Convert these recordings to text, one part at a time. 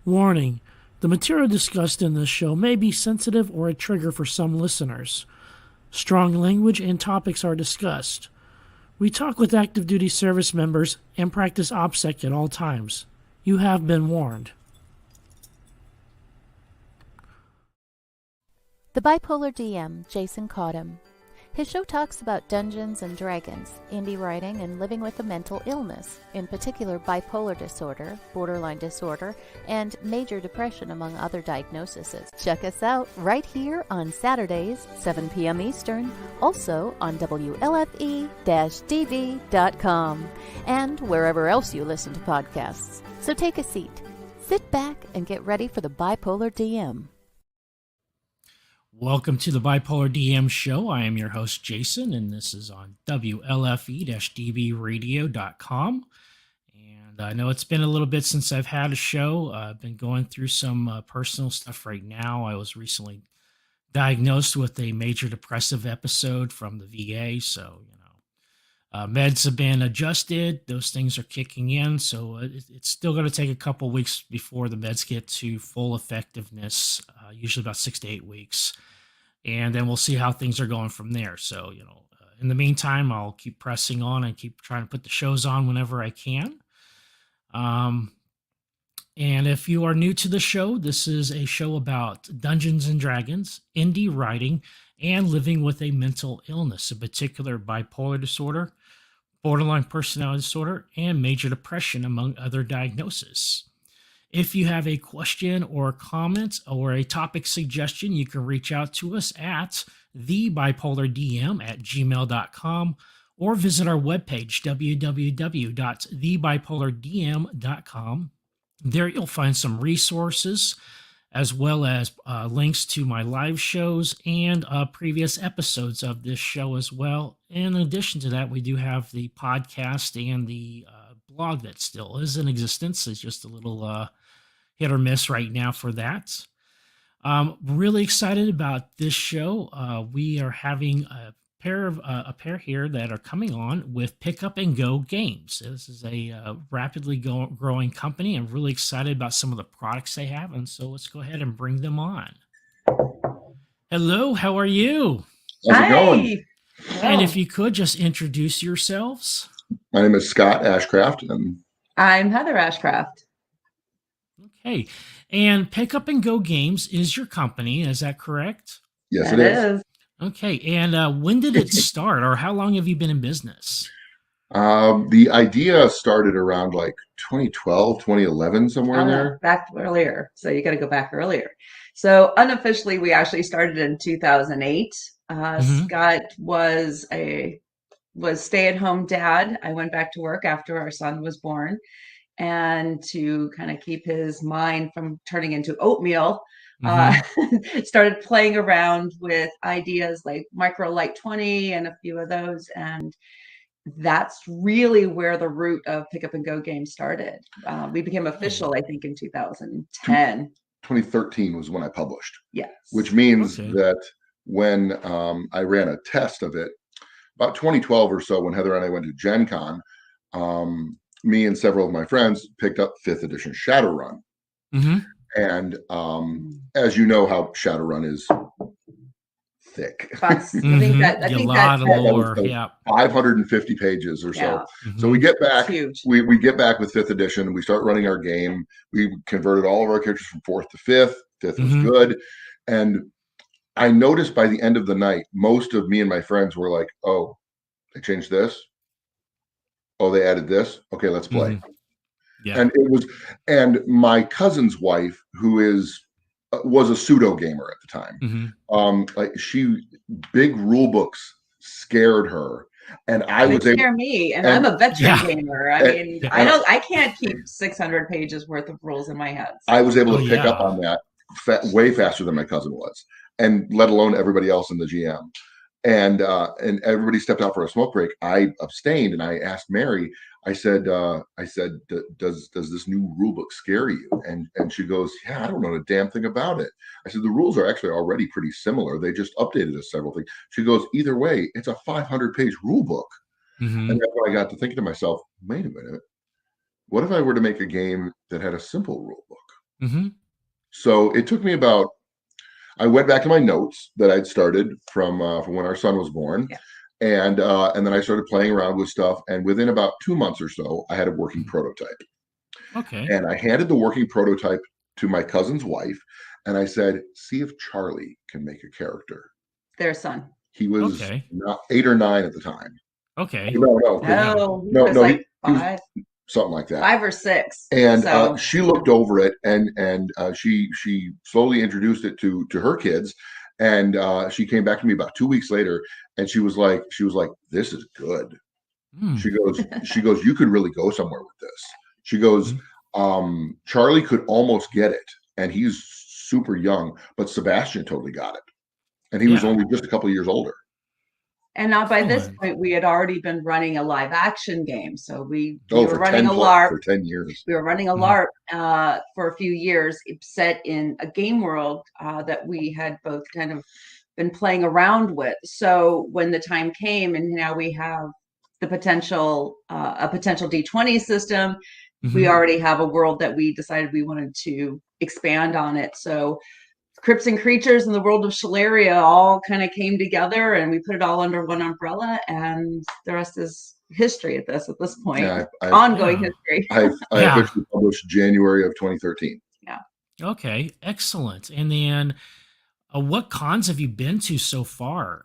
Warning: the material discussed in this show may be sensitive or a trigger for some listeners. Strong language and topics are discussed. We talk with active duty service members and practice OPSEC at all times. You have been warned. The bipolar DM, Jason Cottam. His show talks about Dungeons and Dragons, indie writing, and living with a mental illness, in particular bipolar disorder, borderline disorder, and major depression, among other diagnoses. Check us out right here on Saturdays, 7 p.m. Eastern, also on WLFE-DB.com, and wherever else you listen to podcasts. So take a seat, sit back, and get ready for the Bipolar DM. Welcome to the Bipolar DM Show. I am your host, Jason, and this is on WLFE-DBradio.com. And I know it's been a little bit since I've had a show. I've been going through some personal stuff right now. I was recently diagnosed with a major depressive episode from the VA, so, meds have been adjusted. Those things are kicking in, so it's still going to take a couple weeks before the meds get to full effectiveness, usually about 6 to 8 weeks. And then we'll see how things are going from there. So, in the meantime, I'll keep pressing on and keep trying to put the shows on whenever I can. And if you are new to the show, this is a show about Dungeons and Dragons, indie writing, and living with a mental illness, in particular bipolar disorder, borderline personality disorder, and major depression, among other diagnoses. If you have a question or comment or a topic suggestion, you can reach out to us at thebipolardm@gmail.com or visit our webpage, www.thebipolardm.com. There you'll find some resources as well as links to my live shows and previous episodes of this show as well. In addition to that, we do have the podcast and the blog that still is in existence. It's just a little hit or miss right now for that. Really excited about this show. We are having a pair here that are coming on with Pick Up and Go Games. This is a rapidly growing company. I'm really excited about some of the products they have, and so let's go ahead and bring them on. Hello, how are you? How's it going? And if you could just introduce yourselves. My name is Scott Ashcraft, and I'm Heather Ashcraft. Okay, and Pick Up and Go Games is your company, is that correct? Yes, it is. Okay, and when did it start, or how long have you been in business? The idea started around like 2012, 2011, somewhere in there. Back earlier. So you got to go back earlier. So unofficially, we actually started in 2008. Scott was stay-at-home dad. I went back to work after our son was born, and to kind of keep his mind from turning into oatmeal, started playing around with ideas like Micro Light 20 and a few of those. And that's really where the root of Pick Up and Go Games started. We became official, I think, in 2010. 2013 was when I published. Yes. Which means that when I ran a test of it, about 2012 or so, when Heather and I went to Gen Con, me and several of my friends picked up 5th edition Shadowrun. And as you know how Shadowrun is thick. I think that a lot of lore. Like yeah, 550 pages or so. So we get back. We get back with 5th edition. We start running our game. We converted all of our characters from 4th to 5th. 5th was good, and I noticed by the end of the night, most of me and my friends were like, "Oh, they changed this. Oh, they added this. Okay, let's play." Yeah. And my cousin's wife, who was a pseudo gamer at the time, big rule books scared her, and I was able scare me, and I'm a veteran gamer. I mean, I can't keep 600 pages worth of rules in my head. So. I was able to pick up on that way faster than my cousin was, and let alone everybody else in the GM. And everybody stepped out for a smoke break. I abstained, and I asked Mary. I said, does this new rule book scare you? And she goes, yeah, I don't know a damn thing about it. I said, the rules are actually already pretty similar. They just updated several things. She goes, either way, it's a 500-page rule book. And that's when I got to thinking to myself, wait a minute, what if I were to make a game that had a simple rule book? Mm-hmm. So it took me about. I went back to my notes that I'd started from when our son was born, Yeah. and then I started playing around with stuff. And within about 2 months or so, I had a working prototype. Okay. And I handed the working prototype to my cousin's wife, and I said, "See if Charlie can make a character." Their son. He was Okay. not 8 or 9 at the time. Okay. No, no, Yeah. No, he no, was no. like He was five, something like that. 5 or 6. And So she looked over it, and she slowly introduced it to her kids, and she came back to me about 2 weeks later, and she was like, "This is good." Mm. She goes, "You could really go somewhere with this." She goes, Mhm. "Charlie could almost get it, and he's super young, but Sebastian totally got it, and he was Yeah. only just a couple of years older." and now by this Excellent. point we had already been running a live action game. So we Oh, were running a for LARP. 10 years. We were running a Mhm. LARP for a few years, set in a game world that we had both kind of been playing around with. So when the time came, and now we have the potential, a potential D20 system, we Mhm. already have a world that we decided we wanted to expand on it. So Crips and Creatures in the world of Shalaria all kind of came together, and we put it all under one umbrella, and the rest is history at this point. Yeah, Ongoing Yeah. history. I Yeah. officially published January of 2013. Yeah. Okay. Excellent. And then, what cons have you been to so far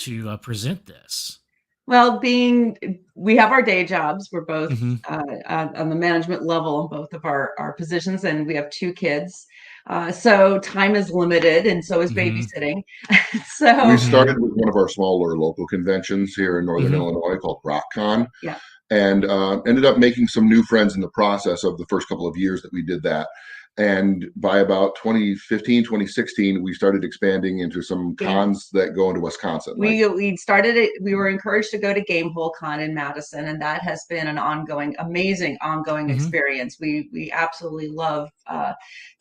to present this? Well, we have our day jobs. We're both Mm-hmm. on the management level in both of our positions, and we have 2 kids. So time is limited, and so is Mm-hmm. babysitting. We So Mm-hmm. started with one of our smaller local conventions here in Northern Mm-hmm. Illinois called RockCon, yeah, and ended up making some new friends in the process of the first couple of years that we did that. And by about 2015, 2016, we started expanding into some cons that go into Wisconsin. we started it. We were encouraged to go to Gamehole Con in Madison, and that has been an amazing ongoing Mm-hmm. experience. We absolutely love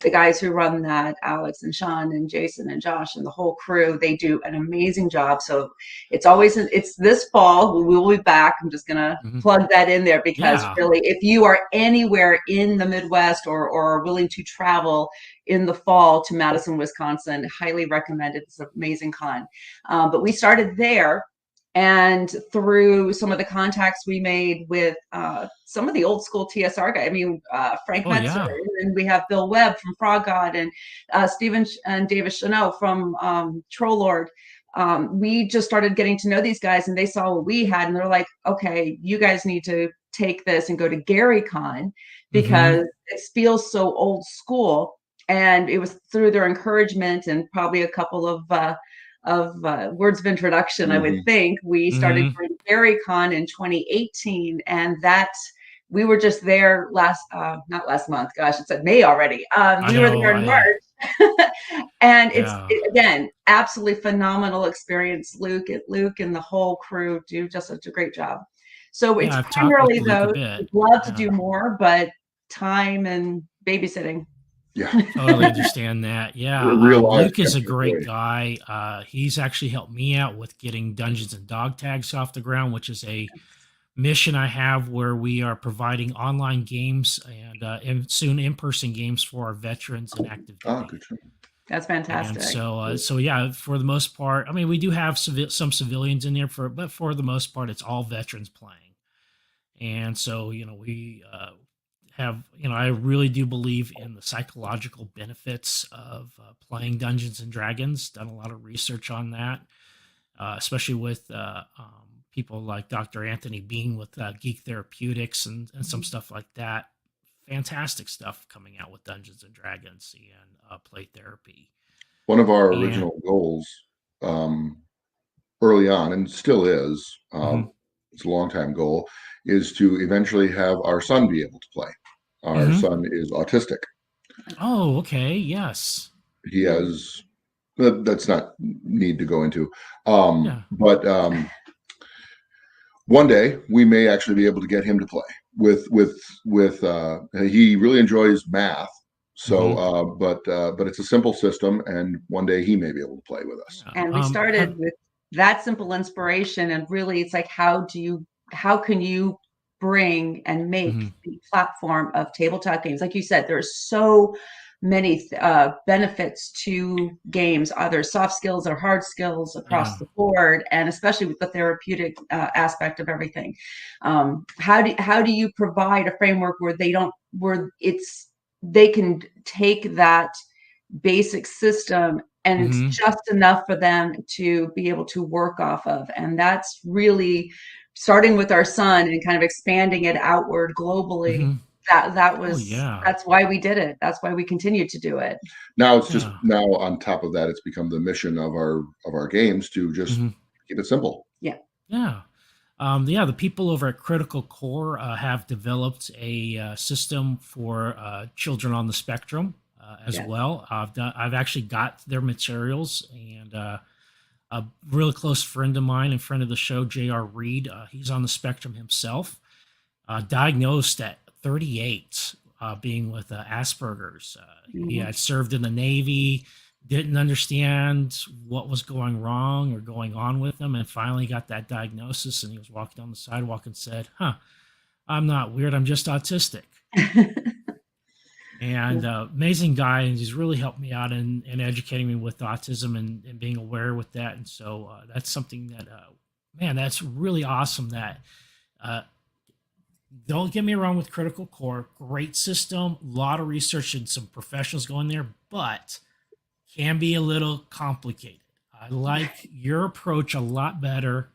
the guys who run that, Alex and Sean and Jason and Josh and the whole crew. They do an amazing job. So it's this fall. We will be back. I'm just gonna Mm-hmm. plug that in there, because Yeah. really, if you are anywhere in the Midwest or are willing to travel in the fall to Madison, Wisconsin, highly recommend it. It's an amazing con. But we started there, and through some of the contacts we made with some of the old school TSR guys. I mean, Frank Oh, Metzer, yeah. and we have Bill Webb from Frog God, and Stephen and David Chanel from Troll Lord. We just started getting to know these guys, and they saw what we had, and they're like, "Okay, you guys need to take this and go to GaryCon, Mm-hmm. because it feels so old school." And it was through their encouragement and probably a couple of words of introduction, I would Mhm. think, we started Mm-hmm. going to GaryCon in 2018, and that we were just there not last month. Gosh, it's at May already. I We were know. there in March, and Yeah. again, absolutely phenomenal experience. Luke and the whole crew do just such a great job. So Yeah. it's I've talked with primarily Luke a those. bit. We'd love to Yeah. do more, but time and babysitting. Yeah, Totally understand that. Yeah. real life Luke is a kept me great away. guy. He's actually helped me out with getting Dungeons and Dog Tags off the ground, which is a mission I have where we are providing online games and soon in-person games for our veterans and active Ah, duty. good job. That's And fantastic. so yeah, for the most part, I mean, we do have some civilians in there but for the most part, it's all veterans playing. And so, we have, I really do believe in the psychological benefits of playing Dungeons and Dragons. Done a lot of research on that, especially with people like Dr. Anthony Bean with Geek Therapeutics and some stuff like that. Fantastic stuff coming out with Dungeons and Dragons and play therapy. One of our And original goals um, early on, and still is, mhm, it's a long time goal, is to eventually have our son be able to play. Our mhm. son is autistic. Oh, okay, yes, He has, that's not need to go into, yeah. but one day we may actually be able to get him to play with he really enjoys math, so Mhm. but it's a simple system, and one day he may be able to play with us. Yeah. And we started with that simple inspiration, and really it's like, how can you bring and make Mhm. the platform of tabletop games? Like you said, there's so many benefits to games, either soft skills or hard skills across the board, and especially with the therapeutic aspect of everything. How do you provide a framework where they can take that basic system and it's just enough for them to be able to work off of? And that's really starting with our son and kind of expanding it outward globally. That's why we did it. That's why we continue to do it. Now it's just now on top of that, it's become the mission of our games to just keep it simple. The people over at Critical Core have developed a system for children on the spectrum as well. I've actually got their materials, and a really close friend of mine and friend of the show, J.R. Reed, he's on the spectrum himself, diagnosed at 38, being with Asperger's. He had served in the Navy, didn't understand what was going wrong or going on with him, and finally got that diagnosis. And he was walking down the sidewalk and said, I'm not weird, I'm just autistic. And amazing guy, and he's really helped me out in educating me with autism and being aware with that. And so that's something that, that's really awesome. That don't get me wrong with Critical Core, great system, a lot of research and some professionals going there, but can be a little complicated. I like your approach a lot better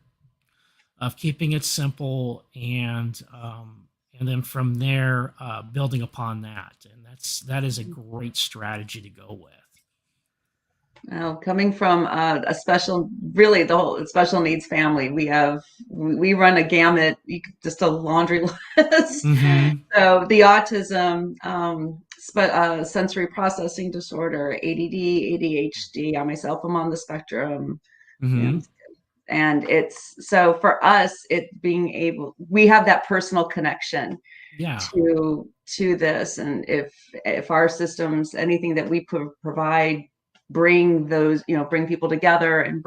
of keeping it simple, and then from there building upon that. And that is a great strategy to go with. Now, coming from the whole special needs family, we run a gamut, just a laundry list. So the autism, sensory processing disorder, ADD, ADHD. I myself am on the spectrum. And it's so for us, we have that personal connection to this. And if our systems, anything that we provide, bring people together and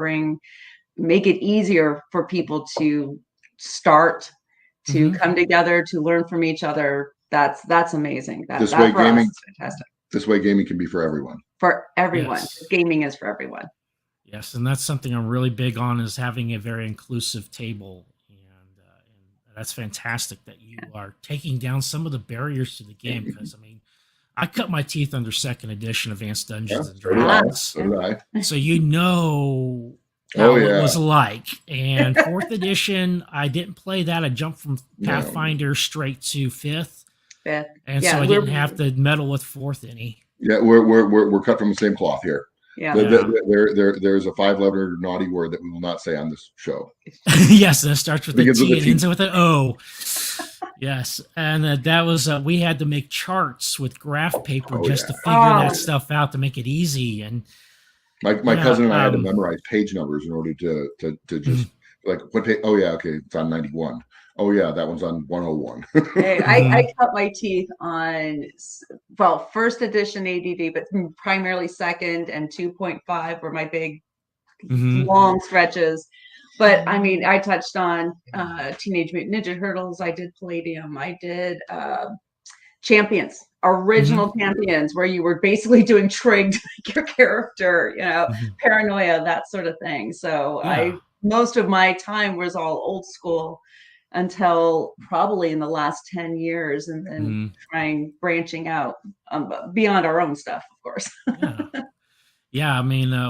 make it easier for people to start to come together, to learn from each other. That's amazing. This way gaming is fantastic. This way gaming can be for everyone. For everyone. Yes. Gaming is for everyone. Yes, and that's something I'm really big on, is having a very inclusive table. And that's fantastic that you are taking down some of the barriers to the game, because I cut my teeth under second edition Advanced Dungeons and Dragons. So it was like. And fourth edition, I didn't play that. I jumped from Pathfinder straight to fifth. And so I didn't have to meddle with fourth any. Yeah, we're cut from the same cloth here. Yeah. There's a 5-letter naughty word that we will not say on this show. Yes, that starts with a T and ends with an O. Yes, and that was we had to make charts with graph paper to figure that stuff out, to make it easy. And my cousin and I had to memorize page numbers in order to just like what page? Oh yeah, okay, it's on 91. Oh yeah, that one's on 101. I cut my teeth on first edition ADD, but primarily second and 2.5 were my big long stretches. But I touched on Teenage Mutant Ninja Turtles. I did Palladium. I did Champions, original Champions, where you were basically doing trig to make your character, paranoia, that sort of thing. So most of my time was all old school until probably in the last 10 years, and then branching out beyond our own stuff, of course.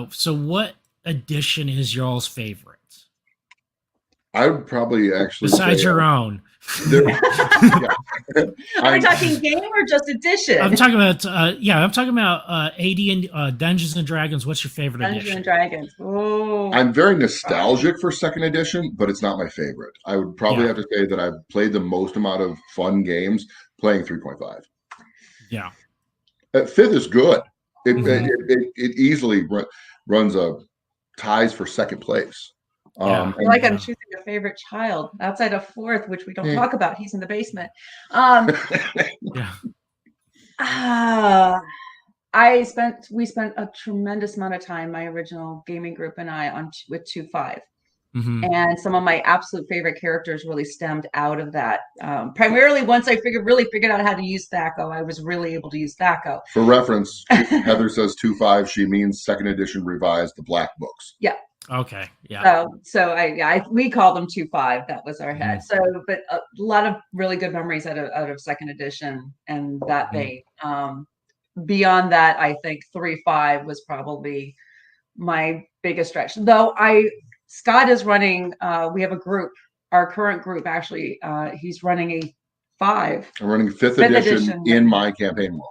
So what edition is y'all's favorite? I would probably actually besides your own. Are we talking game or just edition? I'm talking about AD and Dungeons and Dragons. What's your favorite edition? Dungeons and Dragons. Oh, I'm very nostalgic for second edition, but it's not my favorite. I would probably have to say that I've played the most amount of fun games playing 3.5. Yeah. Fifth is good. It easily runs ties for second place. I'm choosing a favorite child outside of fourth, which we don't talk about. He's in the basement. We spent a tremendous amount of time, my original gaming group and I, with 2.5. And some of my absolute favorite characters really stemmed out of that. Primarily, once I really figured out how to use THAC0, I was really able to use THAC0. For reference, Heather says 2.5. She means second edition revised, the black books. Yeah. Okay. Yeah. So we call them 2.5. That was our head. So, but a lot of really good memories out of second edition and that vein. Beyond that, I think 3.5 was probably my biggest stretch. Though Scott is running. We have a group. Our current group actually. He's running a 5. I'm running fifth edition in my campaign world.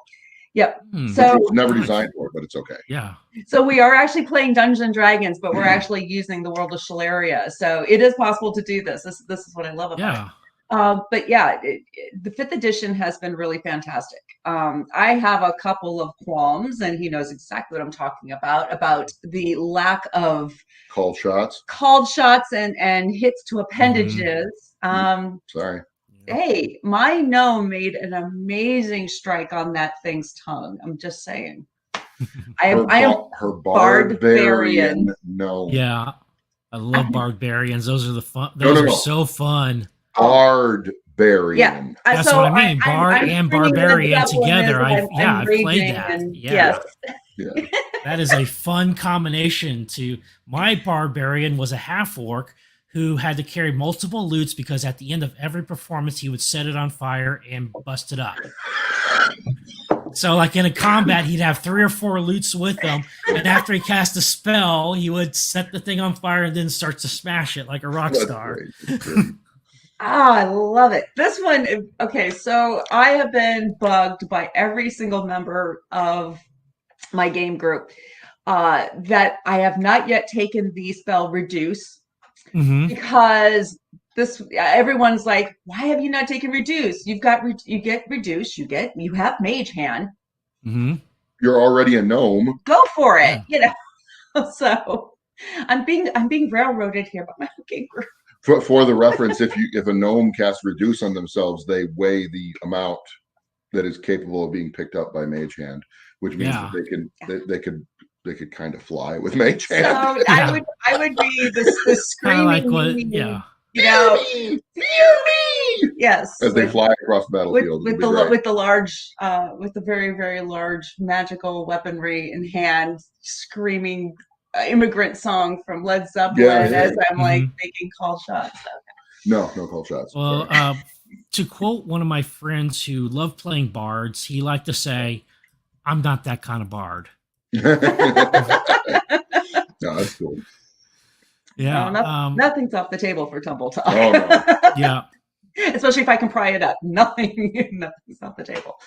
Yep. So it was never designed for it, but it's okay. Yeah. So we are actually playing Dungeons and Dragons, but we're actually using the world of Shalaria. So it is possible to do this. This is what I love about it. But yeah, the 5th edition has been really fantastic. I have a couple of qualms, and he knows exactly what I'm talking about the lack of called shots and hits to appendages. Sorry. Hey, my gnome made an amazing strike on that thing's tongue. I'm just saying. I am her barbarian gnome. Yeah, I love barbarians. Those are the fun. Those are so fun. Barbarian. Yeah, that's what I mean. Bard and barbarian together. I've played that. Yes. That is a fun combination. My barbarian was a half orc who had to carry multiple loots because at the end of every performance he would set it on fire and bust it up. So like in a combat, he'd have 3 or 4 loots with him, and after he cast a spell, he would set the thing on fire and then start to smash it like a rock star. I love it. This one, okay, so I have been bugged by every single member of my game group that I have not yet taken the spell Reduce. Because everyone's like, why have you not taken Reduce? You get Reduce, you have Mage Hand. You're already a gnome. Go for it, So I'm being railroaded here by my game group. For the reference, if a gnome casts Reduce on themselves, they weigh the amount that is capable of being picked up by Mage Hand, which means that they could kind of fly with Mage Hand. So I would be the screaming, yes, as they fly across the battlefield with the very, very large magical weaponry in hand, screaming immigrant song from Led Zeppelin as I'm like making call shots. No call shots. Well, to quote one of my friends who loved playing bards, he liked to say, "I'm not that kind of bard." No, that's cool. Yeah, nothing's off the table for Tumble Talk. Oh, no. Yeah, especially if I can pry it up. Nothing's off the table.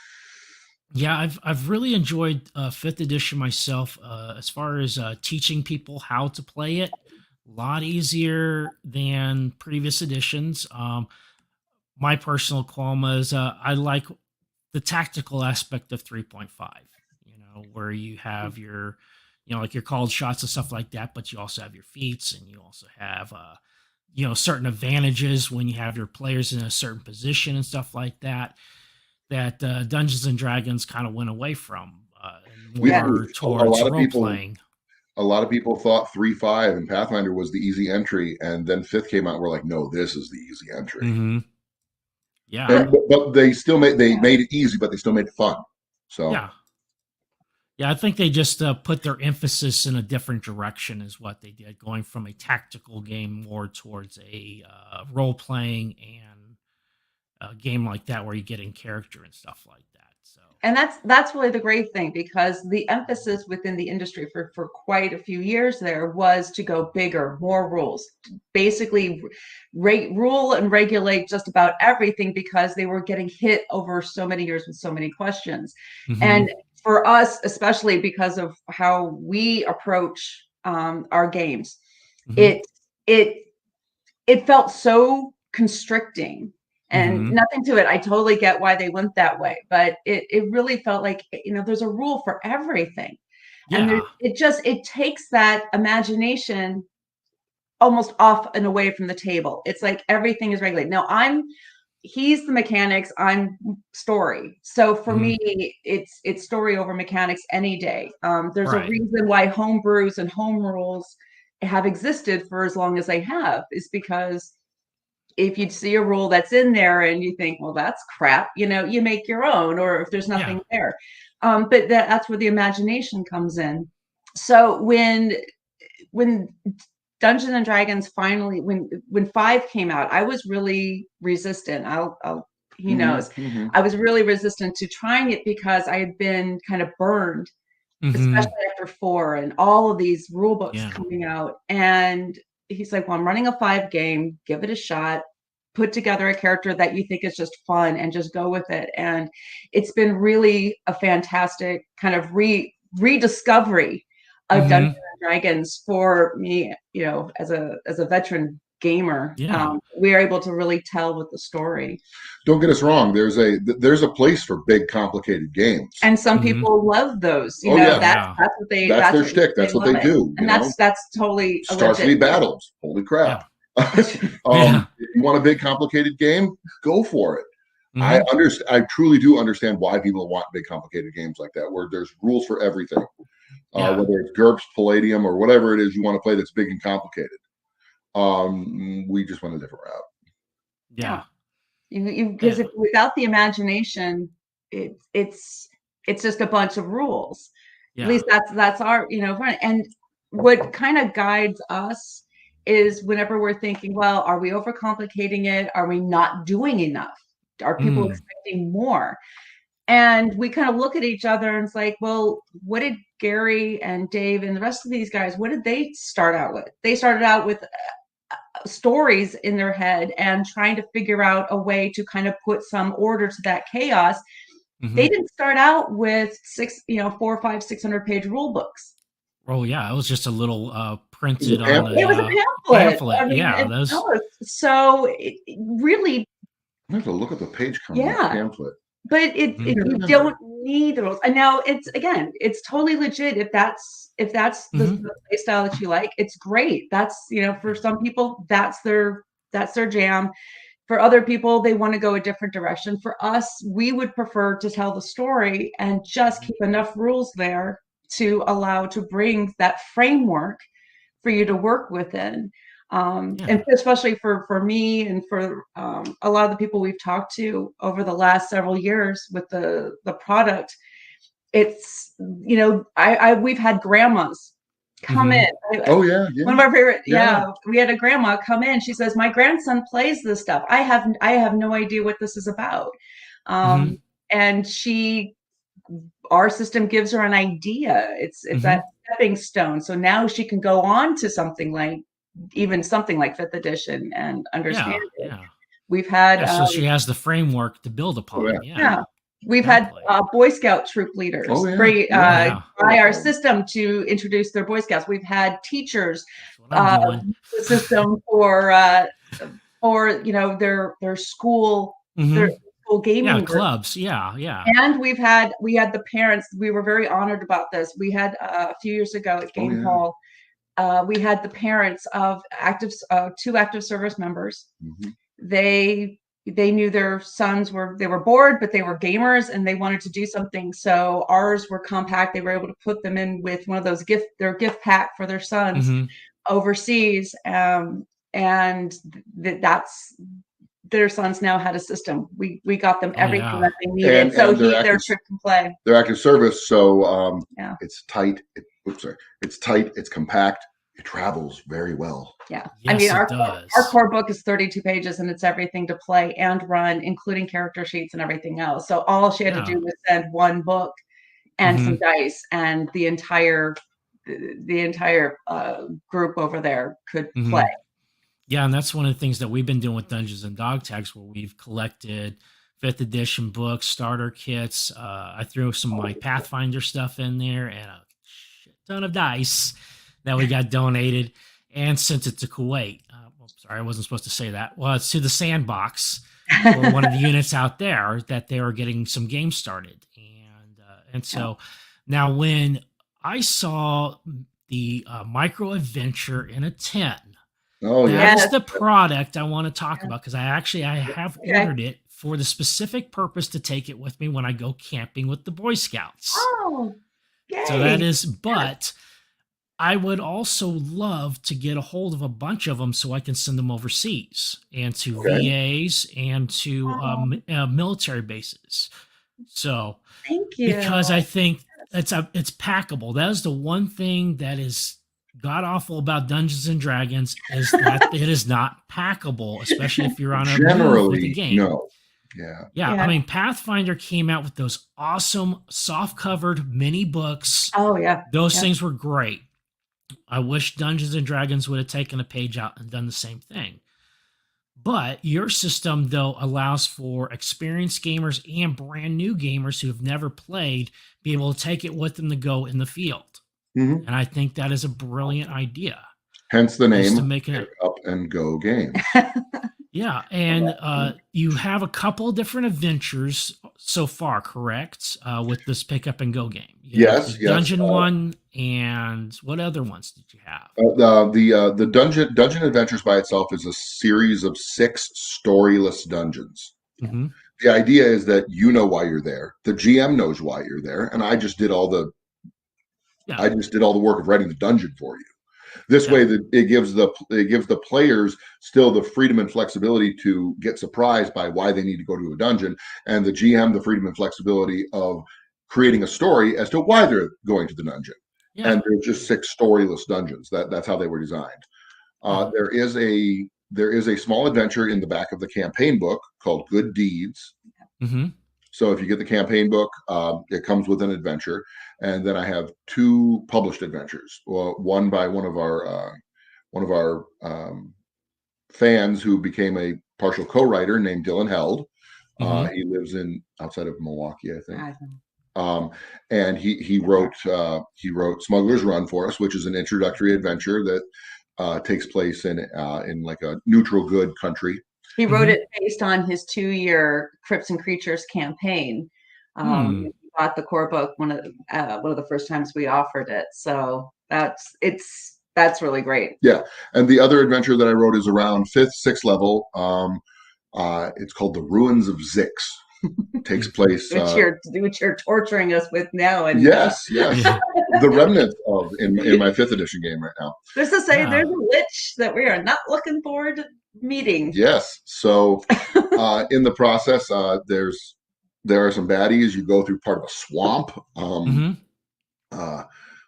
Yeah, I've really enjoyed 5th edition myself. As far as teaching people how to play it, a lot easier than previous editions. My personal qualm is I like the tactical aspect of 3.5. Where you have your, like your called shots and stuff like that, but you also have your feats, and you also have, certain advantages when you have your players in a certain position and stuff like that. That Dungeons and Dragons kind of went away from, more towards role playing. A lot of people thought 3.5 and Pathfinder was the easy entry, and then 5th came out. And we're like, no, this is the easy entry. Yeah, but they still made it easy, but they still made it fun. So yeah, I think they just put their emphasis in a different direction, is what they did, going from a tactical game more towards a role playing and a game like that where you get in character and stuff like that. So, and that's really the great thing, because the emphasis within the industry for quite a few years there was to go bigger, more rules, basically rule and regulate just about everything, because they were getting hit over so many years with so many questions. And for us, especially because of how we approach our games, it felt so constricting, and nothing to it. I totally get why they went that way, but it really felt like, there's a rule for everything. And it takes that imagination almost off and away from the table. It's like everything is regulated. Now he's the mechanics, I'm story. So for me, it's story over mechanics any day. There's a reason why home brews and home rules have existed for as long as they have, is because if you see a rule that's in there and you think, well, that's crap, you make your own, or if there's nothing there. But that's where the imagination comes in. So when Dungeons and Dragons finally, when 5 came out, I was really resistant. He knows. I was really resistant to trying it because I had been kind of burned, especially after 4 and all of these rule books coming out. And he's like, well, I'm running a 5 game, give it a shot, put together a character that you think is just fun and just go with it. And it's been really a fantastic kind of rediscovery of Dungeons and Dragons for me, as a veteran gamer. We are able to really tell with the story. Don't get us wrong. There's a place for big, complicated games, and some people love those. That's what they. That's their shtick. That's what they do. And that's totally Star City Battles. Holy crap! If you want a big, complicated game, go for it. I truly do understand why people want big, complicated games like that, where there's rules for everything. Whether it's GURPS, Palladium, or whatever it is you want to play that's big and complicated. We just went a different route. Because without the imagination, it's just a bunch of rules. At least that's our and what kind of guides us is whenever we're thinking, well, are we overcomplicating it? Are we not doing enough? Are people expecting more? And we kind of look at each other and it's like, well, what did Gary and Dave and the rest of these guys, what did they start out with? They started out with stories in their head and trying to figure out a way to kind of put some order to that chaos. They didn't start out with 400, 500, 600-page rule books. Oh yeah, it was just a little printed on. It was a pamphlet. I mean, so it really. I have to look at the page count of the pamphlet. But you don't need the rules. And now it's totally legit. If that's the play style that you like, it's great. That's for some people that's their jam. For other people, they want to go a different direction. For us, we would prefer to tell the story and just keep enough rules there to allow to bring that framework for you to work within. And especially for me and for a lot of the people we've talked to over the last several years with the product, it's we've had grandmas come in. One of our favorite. We had a grandma come in. She says, "My grandson plays this stuff. I have no idea what this is about," and our system gives her an idea. It's that stepping stone. So now she can go on to something like. Even something like 5th edition and understand it. We've had so she has the framework to build upon. We've had Boy Scout troop leaders buy our system to introduce their Boy Scouts. We've had teachers the system for their school their school gaming clubs. And we had the parents. We were very honored about this. We had a few years ago at Game Hall. We had the parents of 2 active service members. They knew their sons were bored, but they were gamers and they wanted to do something. So ours were compact. They were able to put them in with one of those their gift pack for their sons overseas. And that's their sons now had a system. We got them everything that they needed. Their trick can play. They're active service, so it's tight. It's tight. It's compact. It travels very well. Yeah, I mean our core book is 32 pages, and it's everything to play and run, including character sheets and everything else. So all she had to do was send one book and some dice, and the entire group over there could play. Yeah, and that's one of the things that we've been doing with Dungeons and Dog Tags, where we've collected 5th edition books, starter kits. I threw some of my Pathfinder stuff in there and a shit ton of dice that we got donated and sent it to Kuwait. Sorry, I wasn't supposed to say that. Well, it's to the Sandbox for one of the units out there that they were getting some games started. And so now when I saw the micro adventure in a 10, that's the product I want to talk about, because I have ordered it for the specific purpose to take it with me when I go camping with the Boy Scouts. Oh, yay. So that is, but I would also love to get a hold of a bunch of them so I can send them overseas and to VAs and to military bases. So, Thank you. because I think it's packable. That is the one thing that is god awful about Dungeons and Dragons, is that it is not packable, especially if you're on a move with the game. No. Yeah. I mean, Pathfinder came out with those awesome soft-covered mini books. Oh yeah. Those things were great. I wish Dungeons and Dragons would have taken a page out and done the same thing. But your system, though, allows for experienced gamers and brand new gamers who have never played be able to take it with them to go in the field. Mm-hmm. And I think that is a brilliant idea. Hence the name, to make it Up and Go Games. Yeah, and you have a couple of different adventures so far, correct? With this pick up and go game. Yes. Dungeon one, and what other ones did you have? The Dungeon Adventures by itself is a series of 6 storyless dungeons. Mm-hmm. The idea is that you know why you're there. The GM knows why you're there, and I just did all the work of writing the dungeon for you. This way, that it gives the players still the freedom and flexibility to get surprised by why they need to go to a dungeon, and the GM the freedom and flexibility of creating a story as to why they're going to the dungeon. Yeah. And they're just 6 storyless dungeons. That's how they were designed. There is a small adventure in the back of the campaign book called Good Deeds. Mm-hmm. So if you get the campaign book, it comes with an adventure, and then I have 2 published adventures. Well, one by one of our fans who became a partial co-writer named Dylan Held. Mm-hmm. He lives outside of Milwaukee, I think. And he wrote Smuggler's Run for us, which is an introductory adventure that takes place in like a neutral good country. He wrote it based on his 2-year Crypts and Creatures campaign. He bought the core book one of the first times we offered it. So that's really great. Yeah, and the other adventure that I wrote is around 5th, 6th level. It's called The Ruins of Zix. It takes place, which you're torturing us with now. And yes, the remnants of in my 5th edition game right now. Just to say, there's a witch that we are not looking forward to meeting. Yes. So in the process, there are some baddies. You go through part of a swamp.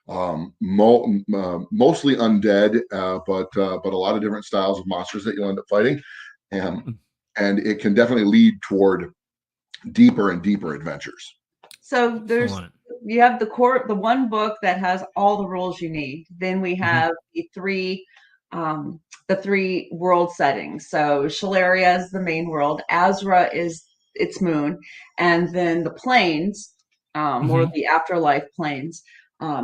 Mostly undead, but a lot of different styles of monsters that you'll end up fighting, and it can definitely lead toward deeper and deeper adventures. So you have the one book that has all the rules you need. Then we have the 3 world settings. So Shalaria is the main world, Azra is its moon, and then the planes, or the afterlife planes.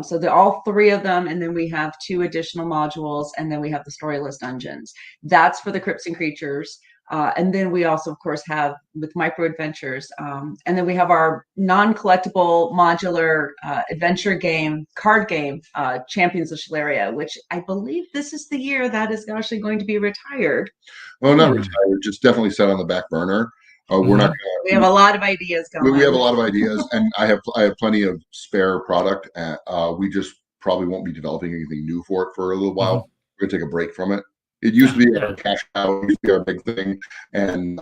So they're all 3 of them, and then we have 2 additional modules, and then we have the storyless dungeons. That's for the Crypts and Creatures. And then we also, of course, have with micro adventures, and then we have our non-collectible modular adventure game, card game, Champions of Shalaria, which I believe this is the year that is actually going to be retired. Well, not retired, just definitely set on the back burner. We're not. We have a lot of ideas going. We have a lot of ideas, and I have plenty of spare product. We just probably won't be developing anything new for it for a little while. We're gonna take a break from it. It used to be our cash cow, it used to be our big thing, and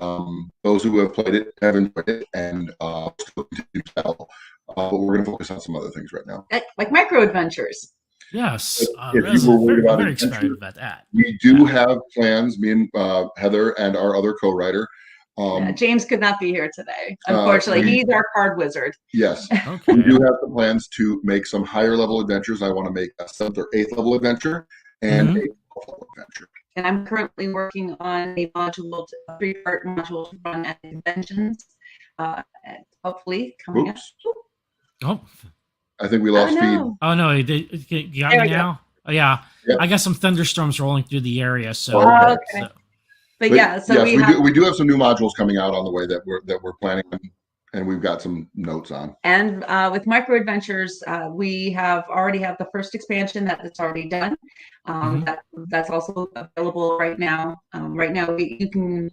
those who have played it have enjoyed it, and still continue to tell. But we're going to focus on some other things right now, like micro adventures. Yes, if you were worried about very excited about that. We do have plans. Me and Heather and our other co-writer. James could not be here today. Unfortunately, he's our card wizard. Yes, we do have the plans to make some higher level adventures. I want to make a 7th or 8th level adventure and a 12th level adventure. And I'm currently working on a 3-part module to run at conventions. Hopefully coming up. Oh, I think we lost feed. Oh no, you got me now. Oh yeah, I got some thunderstorms rolling through the area. So, okay. But we do have some new modules coming out on the way that we're planning, and we've got some notes on. And with micro adventures, we already have the first expansion that's already done. That's also available right now. Right now, you can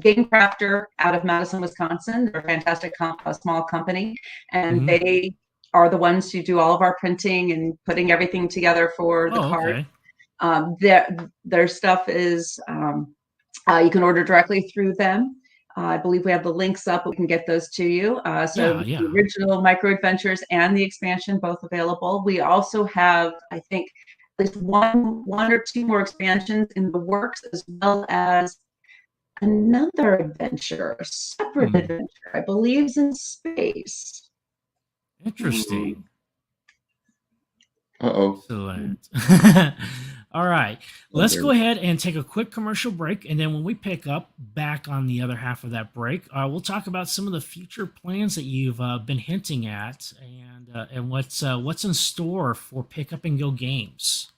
Game Crafter out of Madison, Wisconsin. They're a fantastic small company, and they are the ones who do all of our printing and putting everything together for the card. Okay. Their stuff is you can order directly through them. I believe we have the links up. We can get those to you. So Yeah. the original Micro Adventures and the expansion both available. We also have, I think, at least one or two more expansions in the works, as well as another adventure, a separate adventure, I believe, is in space. Interesting. Uh-oh. Excellent. All right. Let's go ahead and take a quick commercial break. And then when we pick up back on the other half of that break, we'll talk about some of the future plans that you've been hinting at and what's in store for Pick Up and Go Games.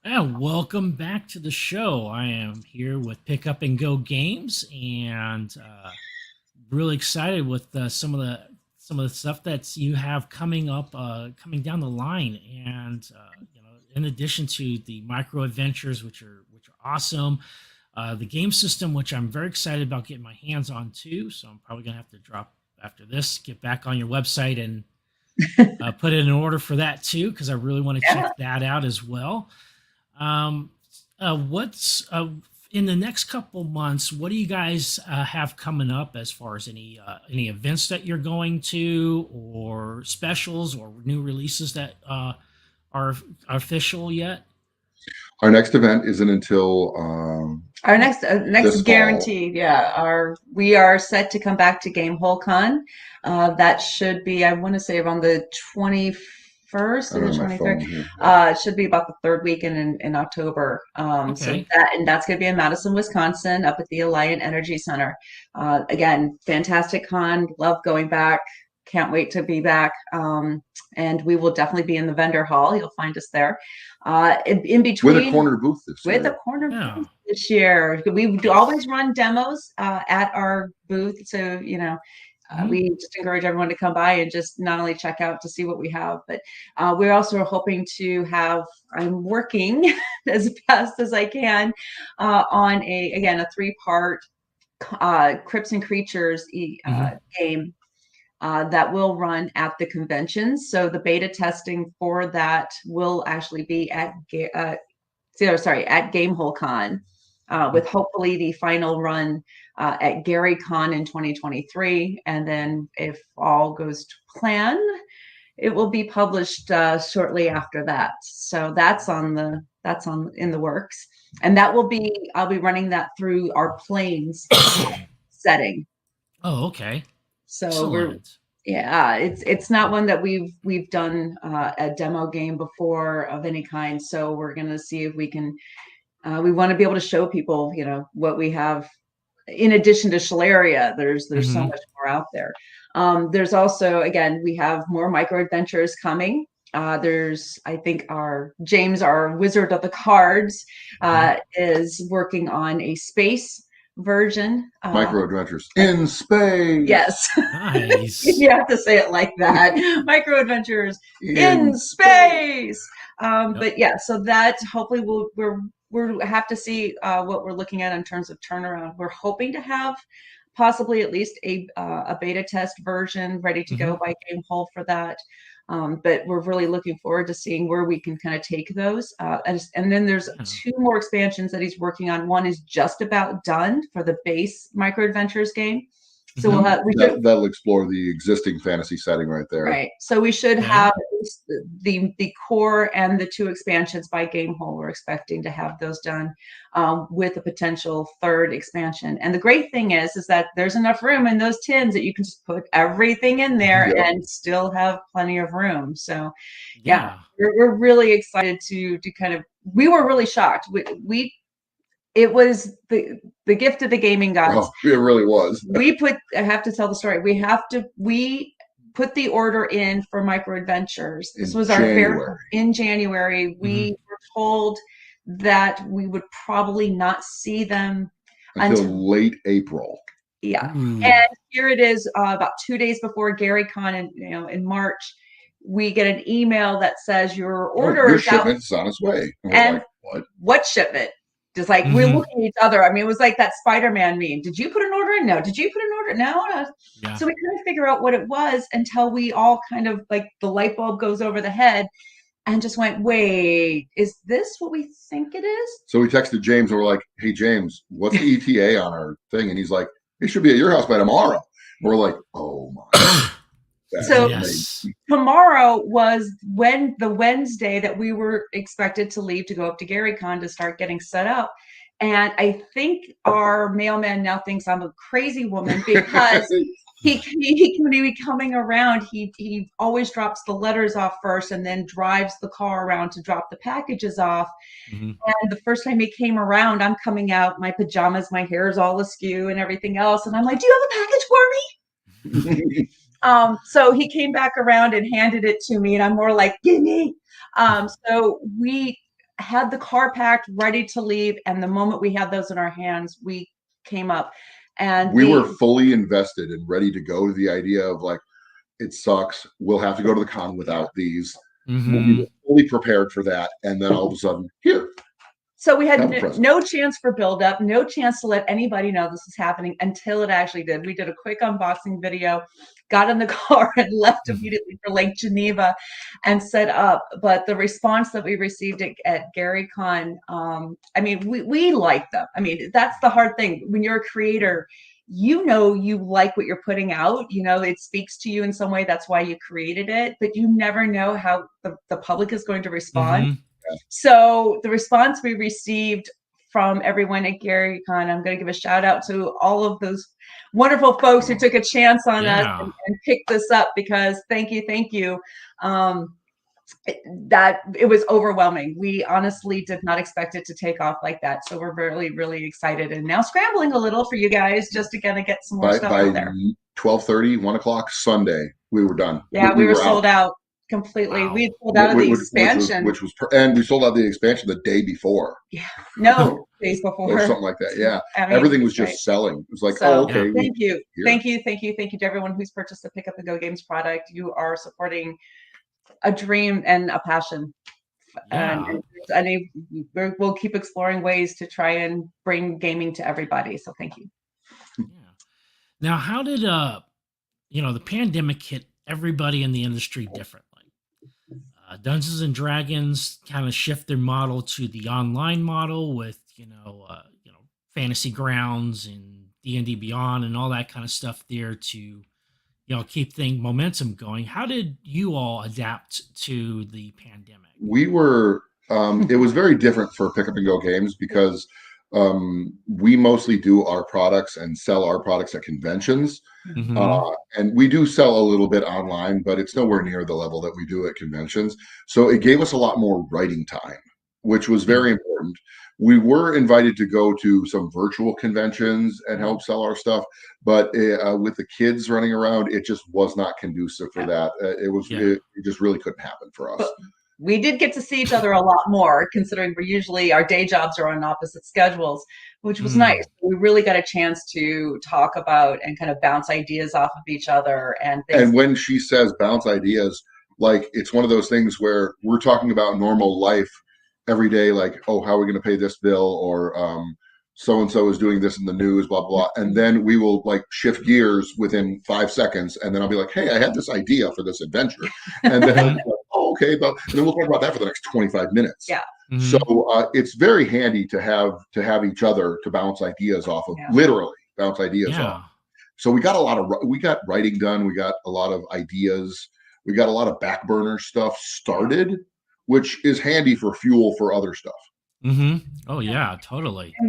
And welcome back to the show. I am here with Pick Up and Go Games, and really excited with some of the stuff that you have coming up, coming down the line. And in addition to the micro adventures, which are awesome, the game system, which I'm very excited about getting my hands on too. So I'm probably gonna have to drop after this, get back on your website and put in an order for that too, because I really want to check that out as well. What's in the next couple months? What do you guys have coming up as far as any events that you're going to, or specials, or new releases that are official yet? Our next event isn't until our next guaranteed. Yeah, we are set to come back to Game Hole Con. That should be, I want to say, around the 21st or the 23rd. It should be about the third weekend in October. So that's going to be in Madison, Wisconsin, up at the Alliant Energy Center. Again, fantastic con. Love going back. Can't wait to be back. And we will definitely be in the vendor hall. You'll find us there. In between, with a corner booth this year. We always run demos at our booth, so we just encourage everyone to come by and just not only check out to see what we have, but we're also hoping to have. I'm working as fast as I can on a 3-part Crypts and Creatures game. That will run at the conventions. So the beta testing for that will actually be at Gamehole Con, with hopefully the final run at Gary Con in 2023. And then if all goes to plan, it will be published shortly after that. So that's in the works, and I'll be running that through our Plains setting. Oh, okay. So Excellent. it's not one that we've done a demo game before of any kind. So we're gonna see if we can. We want to be able to show people, what we have in addition to Shalaria. There's so Mm-hmm. much more out there. There's also, again, we have more micro adventures coming. There's, I think, our James, our wizard of the cards, is working on a space version. Micro adventures in space. Yes. Nice. You have to say it like that. Micro adventures in space. Yep. But yeah, so that hopefully we'll have to see what we're looking at in terms of turnaround. We're hoping to have possibly at least a beta test version ready to go by Gamehole for that. But we're really looking forward to seeing where we can kind of take those. And then there's 2 more expansions that he's working on. One is just about done for the base Micro Adventures game. So that'll explore the existing fantasy setting right there. Right. So we should have the core and the 2 expansions by Gamehole. We're expecting to have those done with a potential 3rd expansion. And the great thing is that there's enough room in those tins that you can just put everything in there and still have plenty of room. So we're really excited to kind of. We were really shocked. It was the gift of the gaming gods. Oh, it really was. I have to tell the story. We put the order in for Micro Adventures. This was in January. We were told that we would probably not see them until late April. Yeah. And here it is, about 2 days before GaryCon, in March, we get an email that says your order your is shipment's on its way. And what shipment? Just like we're looking at each other. I mean, it was like that Spider-Man meme. Did you put an order in? No. Did you put an order? No. Yeah. So we couldn't figure out what it was until we all kind of like the light bulb goes over the head and just went, wait, is this what we think it is? So we texted James and we're like, hey, James, what's the ETA on our thing? And he's like, it should be at your house by tomorrow. And we're like, oh my. So tomorrow was the Wednesday that we were expected to leave to go up to GaryCon to start getting set up. And I think our mailman now thinks I'm a crazy woman because he can be coming around. He always drops the letters off first and then drives the car around to drop the packages off. And the first time he came around, I'm coming out, my pajamas, my hair is all askew and everything else. And I'm like, do you have a package for me? So he came back around and handed it to me and I'm more like, give me. So we had the car packed, ready to leave. And the moment we had those in our hands, we came up and we were fully invested and ready to go to the idea of like, it sucks. We'll have to go to the con without these. We were fully prepared for that. And then all of a sudden, here. So we had no chance for build-up, no chance to let anybody know this is happening until it actually did. We did a quick unboxing video, got in the car and left immediately for Lake Geneva and set up. But the response that we received at GaryCon, I mean, we like them. I mean, that's the hard thing. When you're a creator, you like what you're putting out, it speaks to you in some way. That's why you created it, but you never know how the public is going to respond. So the response we received from everyone at GaryCon, I'm going to give a shout out to all of those wonderful folks who took a chance on us and picked this up, because thank you. That it was overwhelming. We honestly did not expect it to take off like that. So we're really, really excited and now scrambling a little for you guys just to kind of get some more stuff out there. 12:30, 1 o'clock Sunday, we were done. Yeah, we were sold out. Completely. We sold out of the expansion. And we sold out the expansion the day before. Yeah. No, days before. Or something like that. Yeah. I mean, everything was just selling. It was like, okay. Thank you. Thank you to everyone who's purchased the Pick Up and Go Games product. You are supporting a dream and a passion. And we'll keep exploring ways to try and bring gaming to everybody. So thank you. Yeah. Now, how did the pandemic hit everybody in the industry differently? Dungeons and Dragons kind of shift their model to the online model with Fantasy Grounds and D&D Beyond and all that kind of stuff there to keep thing momentum going. How did you all adapt to the pandemic? We were it was very different for pick up and go games because we mostly do our products and sell our products at conventions. Mm-hmm. And we do sell a little bit online, but it's nowhere near the level that we do at conventions. So it gave us a lot more writing time, which was very important. We were invited to go to some virtual conventions and help sell our stuff, but with the kids running around, it just was not conducive for that. It just really couldn't happen for us. But we did get to see each other a lot more, considering we're usually our day jobs are on opposite schedules, which was nice. We really got a chance to talk about and kind of bounce ideas off of each other and things. And when she says bounce ideas, like it's one of those things where we're talking about normal life every day, like, oh, how are we going to pay this bill? Or so and so is doing this in the news, blah, blah. And then we will like shift gears within 5 seconds. And then I'll be like, hey, I had this idea for this adventure. And then I'll be like, oh, okay. And then we'll talk about that for the next 25 minutes. Yeah. Mm-hmm. So it's very handy to have each other to bounce ideas off of, literally bounce ideas off. So we got writing done. We got a lot of ideas. We got a lot of back burner stuff started, which is handy for fuel for other stuff. Mm-hmm. Oh yeah, totally. And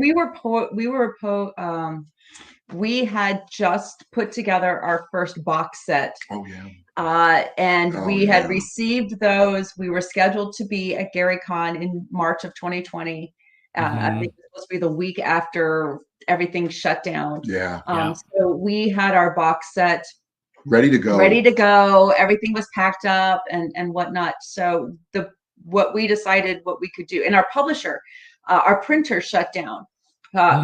we had just put together our first box set. Oh yeah. And we had received those. We were scheduled to be at GaryCon in March of 2020. I think it was supposed to be the week after everything shut down. Yeah. So we had our box set ready to go. Everything was packed up and whatnot. So what we decided what we could do, and our publisher, our printer shut down.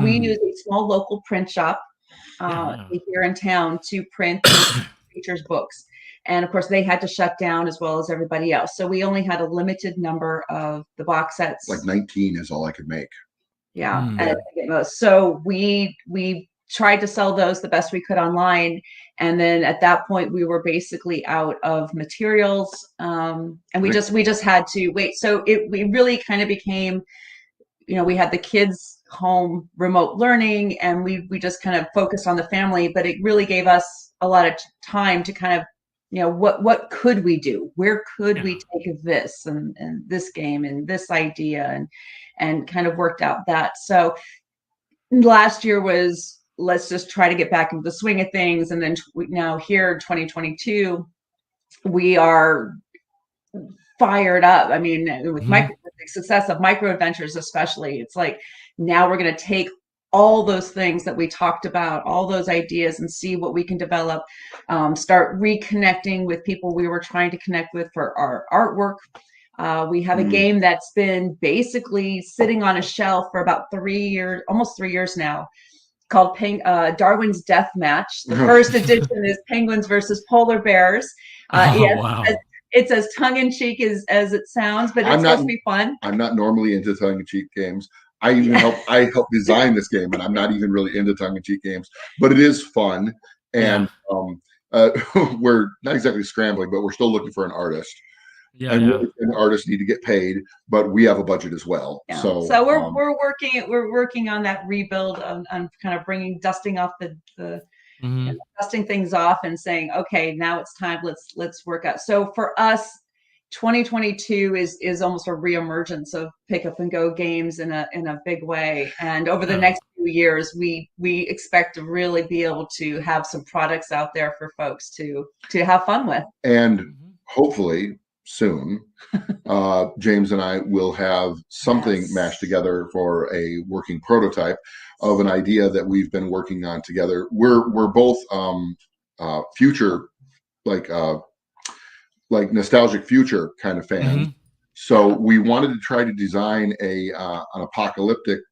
We use a small local print shop here in town to print features books. And of course, they had to shut down as well as everybody else. So we only had a limited number of the box sets. Like 19 is all I could make. Yeah. So we tried to sell those the best we could online. And then at that point, we were basically out of materials. And we just had to wait. So we really kind of became, we had the kids home remote learning, and we just kind of focused on the family, but it really gave us a lot of time to kind of, what could we do? Where could we take this and this game and this idea and kind of worked out that. So last year was, let's just try to get back into the swing of things. And then now here in 2022, we are fired up. I mean, with the success of micro adventures, especially, it's like, now we're going to take all those things that we talked about, all those ideas, and see what we can develop, start reconnecting with people we were trying to connect with for our artwork. We have a game that's been basically sitting on a shelf for about 3 years, almost 3 years now, called Darwin's Death Match. The first edition is Penguins versus Polar Bears. Wow. It's as tongue-in-cheek as it sounds, but it's supposed to be fun. I'm not normally into tongue-in-cheek games. I help design this game, and I'm not even really into tongue-in-cheek games, but it is fun. And we're not exactly scrambling, but we're still looking for an artist. And artists need to get paid, but we have a budget as well. Yeah. So we're working on that rebuild on kind of dusting off dusting things off and saying, okay, now it's time. Let's work out. So for us, 2022 is almost a reemergence of pick up and go games in a big way. And over the next few years, we expect to really be able to have some products out there for folks to have fun with. And hopefully soon, James and I will have something mashed together for a working prototype of an idea that we've been working on together. We're both future, like nostalgic future kind of fans. So we wanted to try to design an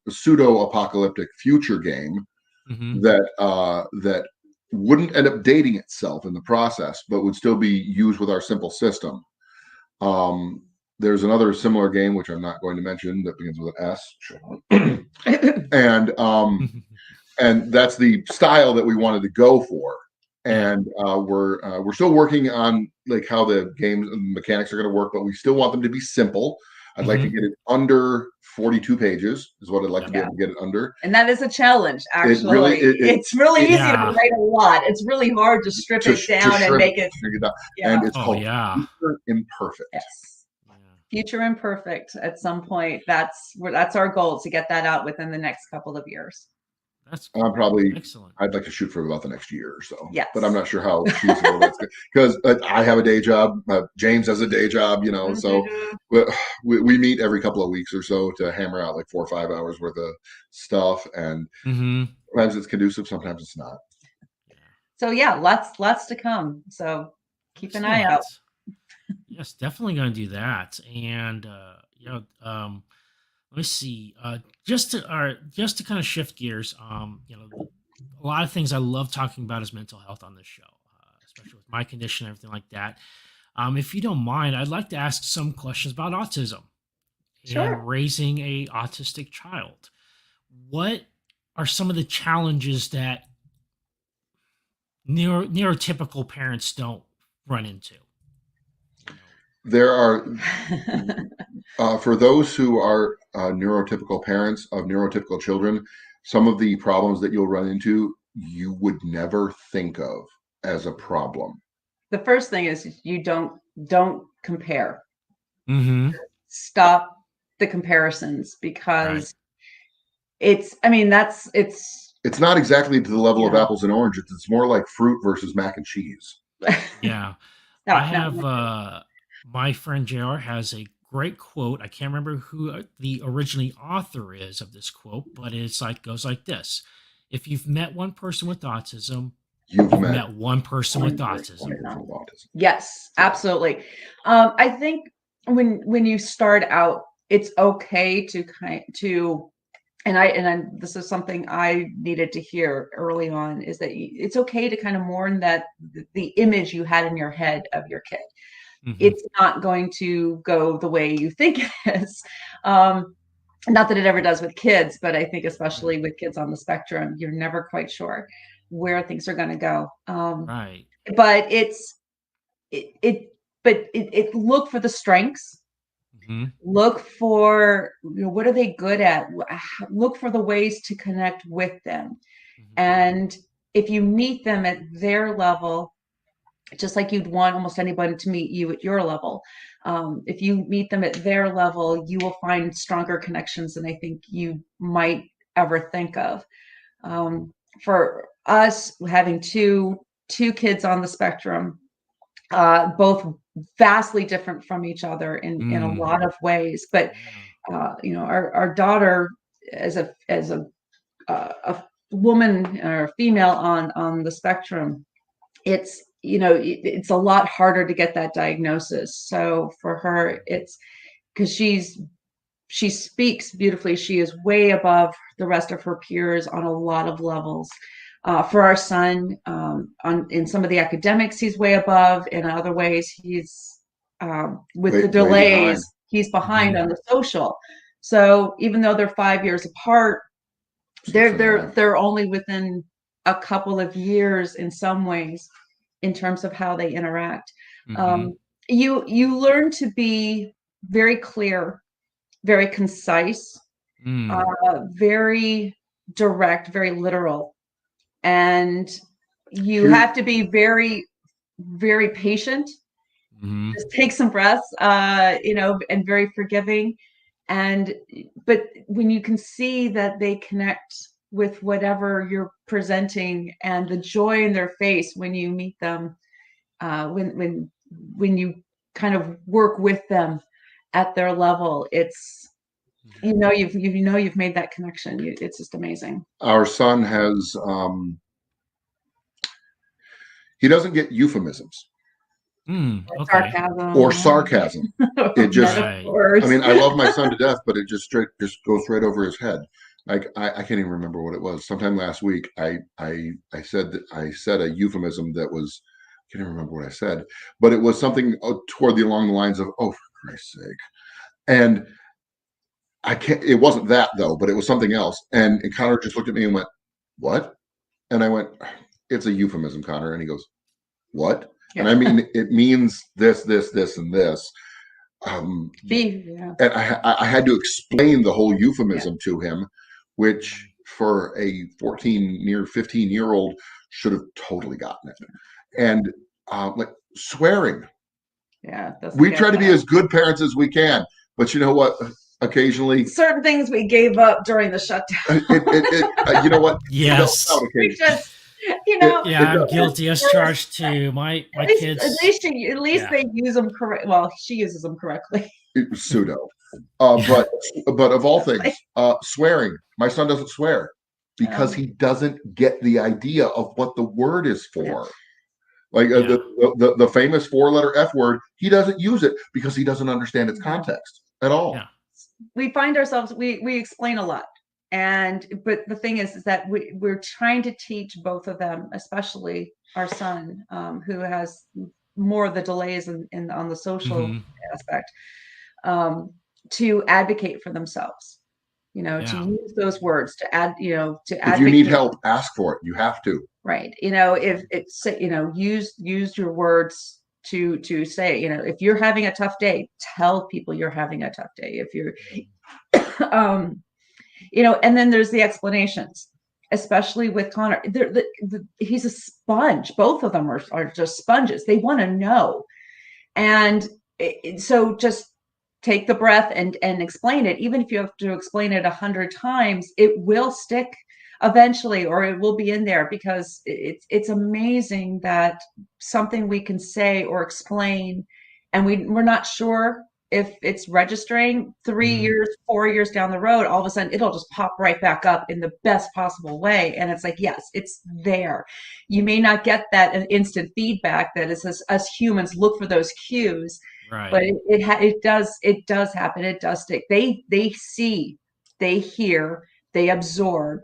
pseudo-apocalyptic future game that wouldn't end up dating itself in the process, but would still be used with our simple system. There's another similar game, which I'm not going to mention, that begins with an S. And that's the style that we wanted to go for. And we're still working on like how the games and mechanics are going to work, but we still want them to be simple. I'd like to get it under 42 pages is what I'd like to be Yeah. able to get it under. And that is a challenge, actually. It's it- easy to Yeah. write a lot. It's really hard to strip it down and make it. shrink it down. Yeah. And it's Oh, called yeah. Future Imperfect. Yes. Yeah. Future Imperfect at some point. That's our goal, to get that out within the next couple of years. That's I'm probably excellent. I'd like to shoot for about the next year or so. Yes. But I'm not sure how feasible that's good, because I have a day job. James has a day job, you know, so we meet every couple of weeks or so to hammer out like 4 or 5 hours worth of stuff, and sometimes it's conducive, sometimes it's not. So yeah, lots to come. So keep an eye out. Yes, definitely going to do that. And let me see. Just to kind of shift gears. A lot of things I love talking about is mental health on this show, especially with my condition and everything like that. If you don't mind, I'd like to ask some questions about autism and raising a autistic child. What are some of the challenges that neurotypical parents don't run into? There are, for those who are neurotypical parents of neurotypical children, some of the problems that you'll run into, you would never think of as a problem. The first thing is you don't compare. Stop the comparisons, because it's not exactly to the level of apples and oranges. It's more like fruit versus mac and cheese. Yeah. I have my friend JR has a great quote. I can't remember who the originally author is of this quote, but goes like this: if you've met one person with autism, you've met one person with autism. Yes, absolutely. I think when you start out, it's okay and this is something I needed to hear early on, is that it's okay to kind of mourn that the image you had in your head of your kid. It's not going to go the way you think it is. Not that it ever does with kids, but I think especially with kids on the spectrum, you're never quite sure where things are going to go. But look for the strengths. Look for, what are they good at? Look for the ways to connect with them. And if you meet them at their level, just like you'd want almost anybody to meet you at your level, if you meet them at their level, you will find stronger connections than I think you might ever think of. For us, having two kids on the spectrum, both vastly different from each other in a lot of ways, but our daughter, as a woman or a female on the spectrum, it's a lot harder to get that diagnosis. So for her, it's because she speaks beautifully. She is way above the rest of her peers on a lot of levels. For our son, in some of the academics, he's way above. In other ways, he's with the delays, he's behind on the social. So even though they're 5 years apart, they're only within a couple of years in some ways in terms of how they interact. You learn to be very clear, very concise, very direct, very literal. And you have to be very, very patient. Just take some breaths, and very forgiving. But when you can see that they connect with whatever you're presenting, and the joy in their face when you meet them, when you kind of work with them at their level, it's you've made that connection. It's just amazing. Our son has he doesn't get euphemisms. Sarcasm. It just, I mean, I love my son to death, but it just goes right over his head. Like I can't even remember what it was. Sometime last week, I said a euphemism that was, I can't even remember what I said, but it was something along the lines of, "Oh, for Christ's sake," and it wasn't that though, but it was something else. And Connor just looked at me and went, "What?" And I went, "It's a euphemism, Connor." And he goes, "What?" And I mean, it means this, and this. And I had to explain the whole euphemism to him, which for a 14, near 15-year-old should have totally gotten it. And like swearing. Yeah, we try to be as good parents as we can, but you know what? Occasionally, certain things we gave up during the shutdown. You know what? Yes. We just, you know. I'm guilty as charged too. My kids. At least they use them correct. Well, she uses them correctly. Pseudo. But of all things, swearing. My son doesn't swear because he doesn't get the idea of what the word is for. Like the famous 4-letter F word, he doesn't use it because he doesn't understand its context at all. Yeah. We find ourselves, we explain a lot. But the thing is that we're trying to teach both of them, especially our son, who has more of the delays on the social aspect, to advocate for themselves. To use those words to add, if you need help, ask for it. You have to. Right. If it's, use your words to say, if you're having a tough day, tell people you're having a tough day. If you're, and then there's the explanations, especially with Connor. He's a sponge. Both of them are just sponges. They want to know. And so just take the breath and explain it. Even if you have to explain it 100 times, it will stick eventually, or it will be in there, because it's amazing that something we can say or explain, and we're not sure if it's registering 3 years, 4 years down the road, all of a sudden it'll just pop right back up in the best possible way. And it's like, yes, it's there. You may not get that instant feedback that is us humans look for those cues. Right. But it does happen. It does stick. They see, they hear, they absorb.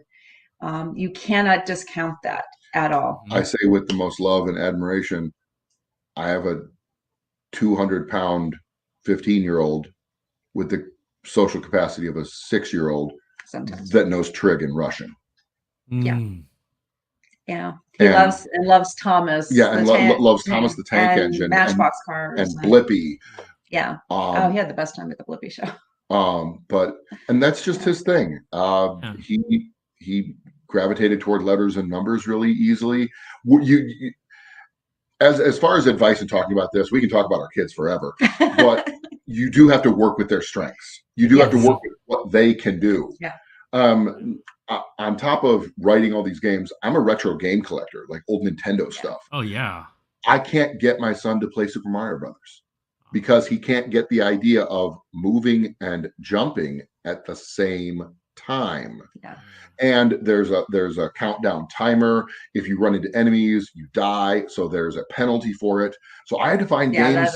You cannot discount that at all. I say with the most love and admiration, I have a 200-pound 15-year-old with the social capacity of a 6-year-old that knows trig in Russian. Yeah. He loves Thomas. Yeah, and loves Thomas the Tank Engine, Matchbox Cars, and Blippi. Yeah. He had the best time at the Blippi show. And that's just his thing. He gravitated toward letters and numbers really easily. As far as advice and talking about this, we can talk about our kids forever, but you do have to work with their strengths. You do have to work with what they can do. Yeah. On top of writing all these games, I'm a retro game collector, like old Nintendo stuff. Oh yeah. I can't get my son to play Super Mario Brothers because he can't get the idea of moving and jumping at the same time. Yeah. And there's a countdown timer. If you run into enemies, you die. So there's a penalty for it. So I had to find games.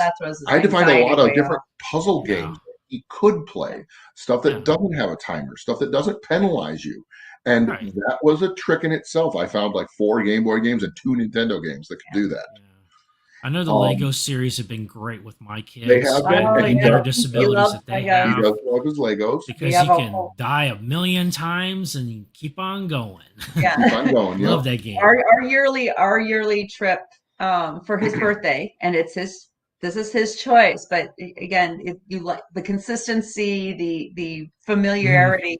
I had to find a lot of different puzzle games that he could play. Stuff that doesn't have a timer, stuff that doesn't penalize you. And that was a trick in itself. I found like 4 Game Boy games and 2 Nintendo games that could do that. Yeah. I know the Lego series have been great with my kids. They have been. And their disabilities that they have. He does love his Legos. Because you can die 1,000,000 times and you keep on going. Yeah. Keep on going. Love that game. Our yearly trip for his birthday, and this is his choice. But again, if you like the consistency, the familiarity.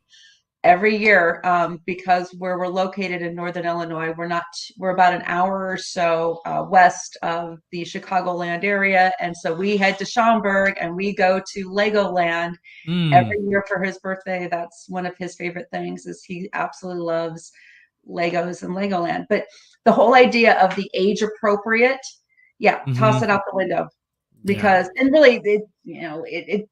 Every year, because where we're located in Northern Illinois, we're about an hour or so west of the Chicagoland area. And so we head to Schaumburg and we go to Legoland every year for his birthday. That's one of his favorite things, is he absolutely loves Legos and Legoland. But the whole idea of the age appropriate, toss it out the window, because, and really, it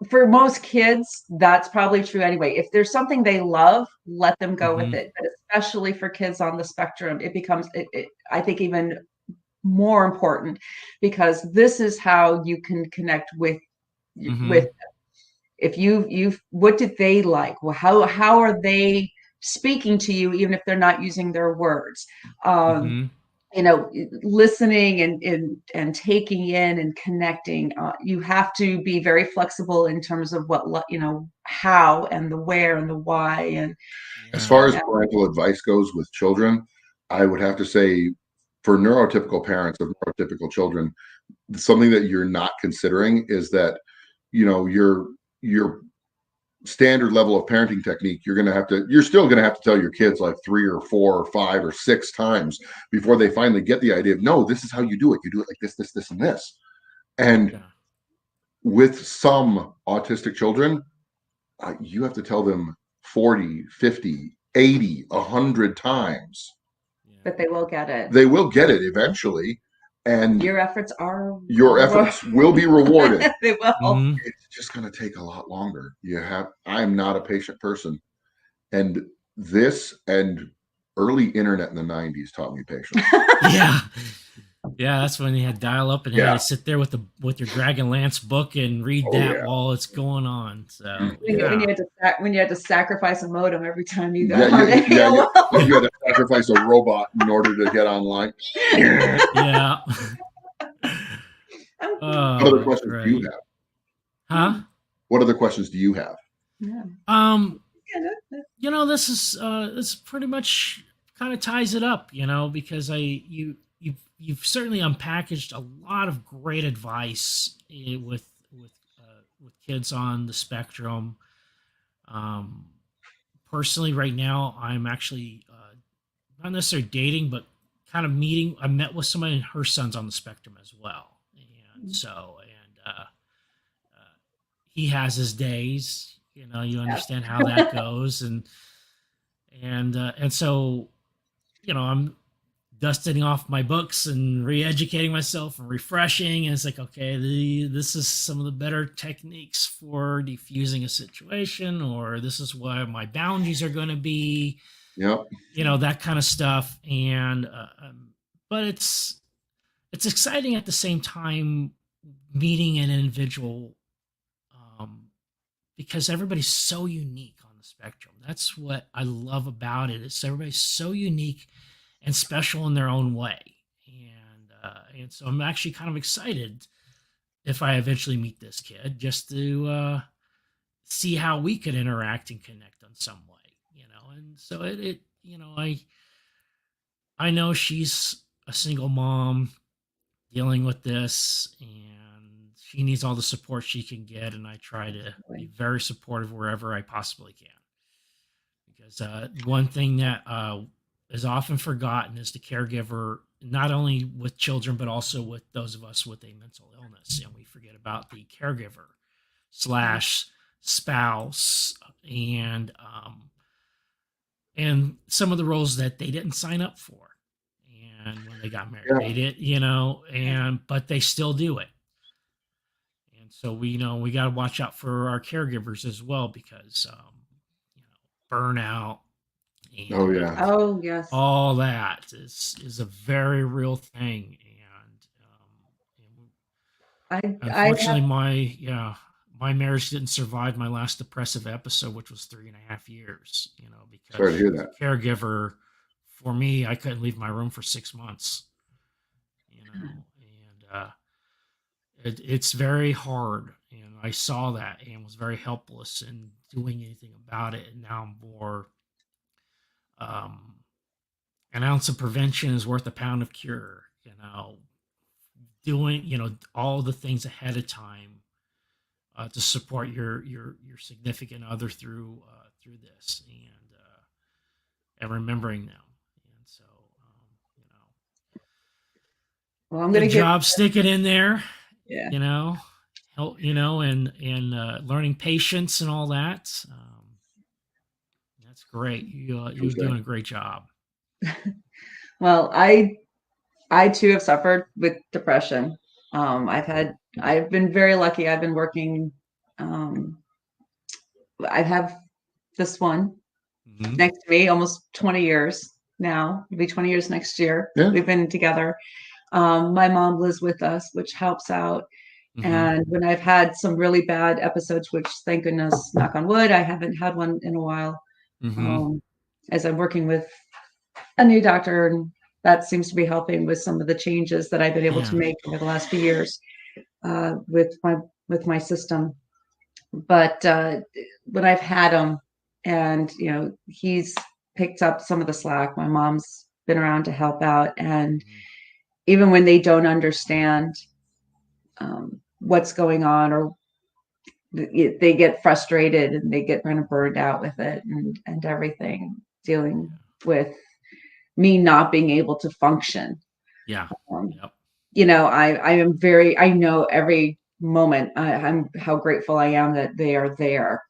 for most kids, that's probably true anyway. If there's something they love, let them go with it. But especially for kids on the spectrum, it becomes, I think, even more important, because this is how you can connect with them. If what did they like? Well, how are they speaking to you, even if they're not using their words? Listening and taking in and connecting. You have to be very flexible in terms of what, how and the where and the why. And as far as parental advice goes with children, I would have to say, for neurotypical parents of neurotypical children, something that you're not considering is that, your standard level of parenting technique, you're still going to have to tell your kids like 3 or 4 or 5 or 6 times before they finally get the idea of, no, this is how you do it. You do it like this, and this. And with some autistic children, you have to tell them 40, 50, 80, 100 times. But they will get it. They will get it eventually. And your efforts will be rewarded. They will. Mm-hmm. It's just going to take a lot longer. I'm not a patient person. And this and early internet in the 90s taught me patience. Yeah, that's when you had dial up and you had to sit there with your Dragon Lance book and read while it's going on. So when you had to sacrifice a modem every time you got on it. You had to sacrifice a robot in order to get online. Yeah. What other questions do you have? Huh? What other questions do you have? This is this pretty much kind of ties it up, because you've certainly unpackaged a lot of great advice with kids on the spectrum. Personally, right now, I'm actually not necessarily dating, but kind of meeting. I met with somebody, and her son's on the spectrum as well, and he has his days. You understand how that goes, and so, I'm dusting off my books and re-educating myself and refreshing. And it's like, okay, this is some of the better techniques for diffusing a situation, or this is what my boundaries are going to be. Yep. That kind of stuff. And, but it's exciting at the same time meeting an individual, because everybody's so unique on the spectrum. That's what I love about it. Is everybody's so unique and special in their own way. And so I'm actually kind of excited if I eventually meet this kid, just to see how we could interact and connect on some way, And so I know she's a single mom dealing with this, and she needs all the support she can get. And I try to be very supportive wherever I possibly can. Because one thing that is often forgotten is the caregiver, not only with children, but also with those of us with a mental illness. And we forget about the caregiver / spouse and some of the roles that they didn't sign up for. And when they got married, they did, but they still do it. And so we got to watch out for our caregivers as well, because, burnout, oh yes, all that is a very real thing. And unfortunately, my marriage didn't survive my last depressive episode, which was 3.5 years. Because sorry to hear that. Caregiver for me, I couldn't leave my room for 6 months. And it's very hard. And I saw that and was very helpless in doing anything about it. And now I'm more. An ounce of prevention is worth a pound of cure. Doing all the things ahead of time to support your significant other through this, and remembering them. And so well, I'm going to job stick it in there. Help, and learning patience and all that. That's great. You're doing a great job. Well, I too have suffered with depression. I've been very lucky. I've been working. I have this one next to me almost 20 years now. It'll be 20 years next year. Yeah. We've been together. My mom lives with us, which helps out. And when I've had some really bad episodes, which thank goodness, knock on wood, I haven't had one in a while. As I'm working with a new doctor, and that seems to be helping with some of the changes that I've been able to make over the last few years with my system. But when I've had him, and he's picked up some of the slack. My mom's been around to help out, and even when they don't understand, what's going on, or they get frustrated and they get kind of burned out with it, and everything, dealing with me not being able to function. Yeah. Yep. I know every moment I'm how grateful I am that they are there.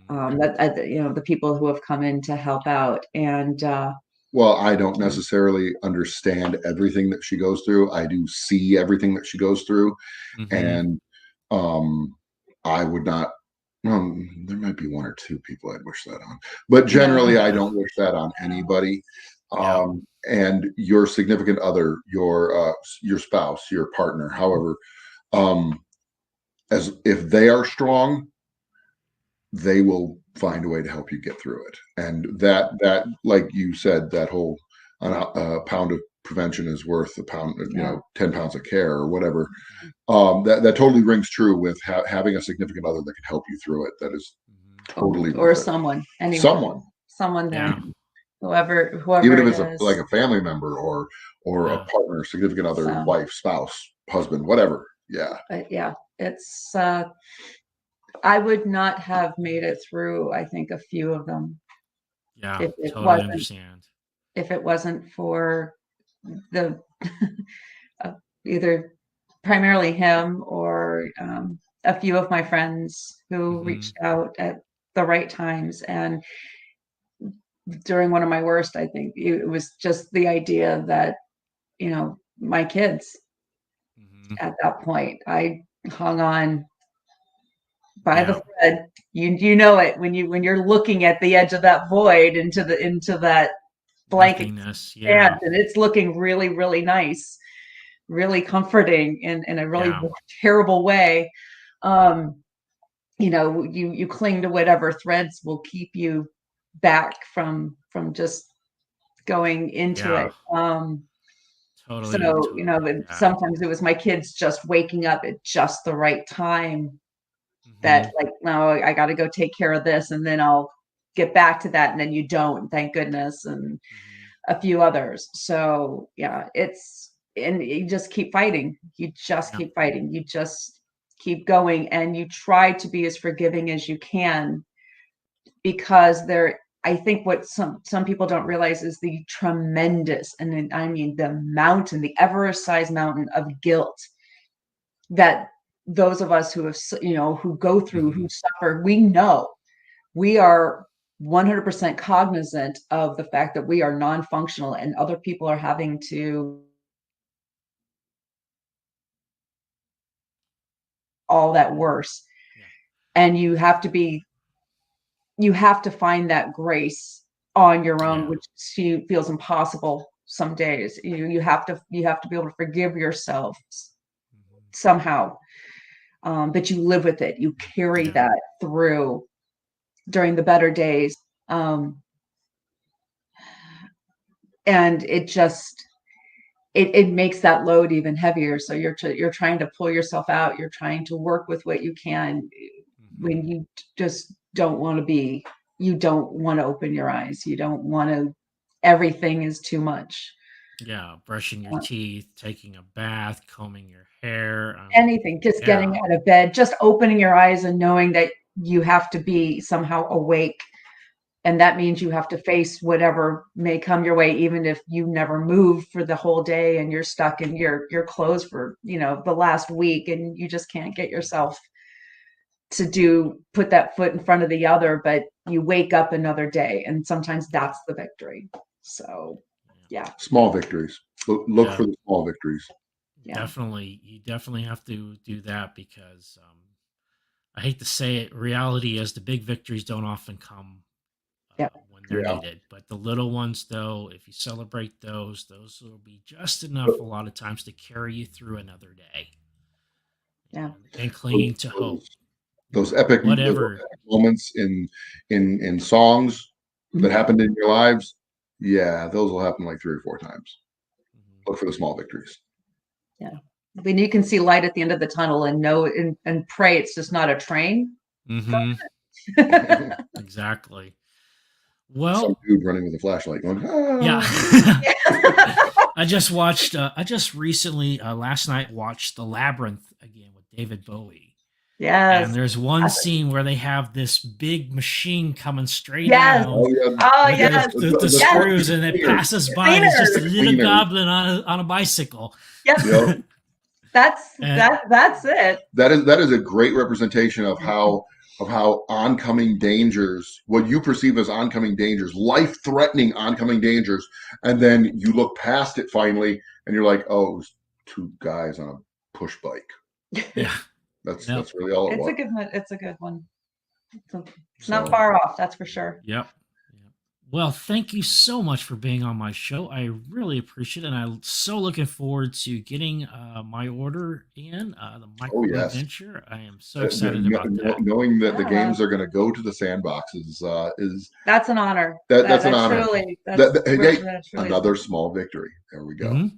The people who have come in to help out. And well, I don't necessarily understand everything that she goes through. I do see everything that she goes through. And I would not, there might be one or two people I'd wish that on, but generally I don't wish that on anybody. And your significant other, your spouse, your partner, however, as if they are strong, they will find a way to help you get through it. And that, like you said, that whole pound of prevention is worth a pound, 10 pounds of care, or whatever. That totally rings true with having a significant other that can help you through it. That is totally or someone, someone there, whoever, even if it's it is. like a family member or a partner, significant other, wife, spouse, husband, whatever. But it's I would not have made it through, I think, a few of them. Totally understand. If it wasn't for the either primarily him or a few of my friends who reached out at the right times. And during one of my worst, I think it was just the idea that, my kids, at that point, I hung on by the thread. You know it when you're looking at the edge of that void into that blanket, and it's looking really, really nice, really comforting in a really terrible way. You cling to whatever threads will keep you back from just going into it. Sometimes it was my kids just waking up at just the right time, that like, no, I got to go take care of this, and then I'll get back to that. And then you don't, thank goodness. And a few others. So and you just keep fighting. You just keep fighting. You just keep going, and you try to be as forgiving as you can, because I think what some people don't realize is the tremendous, and I mean the Everest-sized mountain of guilt that those of us who have, who go through, who suffer, we know we are 100% cognizant of the fact that we are non-functional, and other people are having to all that worse. And you have to find that grace on your own, which feels impossible some days. You have to be able to forgive yourself somehow, but you live with it. You carry that through during the better days. And it just, it makes that load even heavier. So you're trying to pull yourself out. You're trying to work with what you can when you just don't want to open your eyes. You don't want to, everything is too much. Brushing your teeth, taking a bath, combing your hair. Anything, just getting out of bed, just opening your eyes and knowing that you have to be somehow awake. And that means you have to face whatever may come your way, even if you never moved for the whole day and you're stuck in your clothes for, the last week, and you just can't get yourself to put that foot in front of the other, but you wake up another day, and sometimes that's the victory. So, small victories. Look for the small victories. Definitely. You definitely have to do that, because I hate to say it, reality is the big victories don't often come when they're needed. But the little ones, though, if you celebrate those will be just enough a lot of times to carry you through another day. And clinging to hope. Those epic moments in songs that happened in your lives, those will happen like 3 or 4 times. Look for the small victories. When you can see light at the end of the tunnel and know and pray it's just not a train. Exactly. Well, some dude running with a flashlight going, I just recently last night watched The Labyrinth again David Bowie. Yes. And there's one scene where they have this big machine coming straight Yes. down. Oh, yeah. Oh, with yes. the screws, and it passes by. And it's just a little Cleaner. goblin on a bicycle. Yep. Yep. That's it. That is a great representation of how oncoming dangers, what you perceive as oncoming dangers, life-threatening oncoming dangers, and then you look past it finally, and you're like, oh, it was two guys on a push bike. Yeah. That's really all it was. It's a good one. It's a good one. It's not far off, that's for sure. Yep. Well, thank you so much for being on my show. I really appreciate it, and I'm so looking forward to getting my order in the micro adventure. I am so excited about that. Knowing that the games are going to go to the sandbox is that's an honor. That's an honor. Truly, another small victory. There we go. Mm-hmm.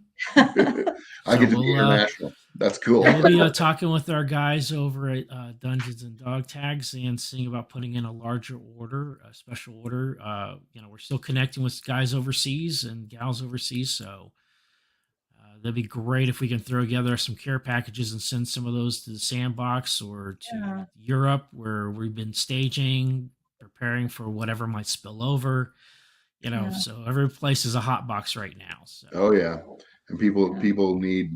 I get to be international. That's cool. We'll be talking with our guys over at Dungeons and Dog Tags and seeing about putting in a larger order, a special order. We're still connecting with guys overseas and gals overseas, so that'd be great if we can throw together some care packages and send some of those to the sandbox or to Europe, where we've been staging, preparing for whatever might spill over. So every place is a hot box right now. So. Oh yeah, and people need.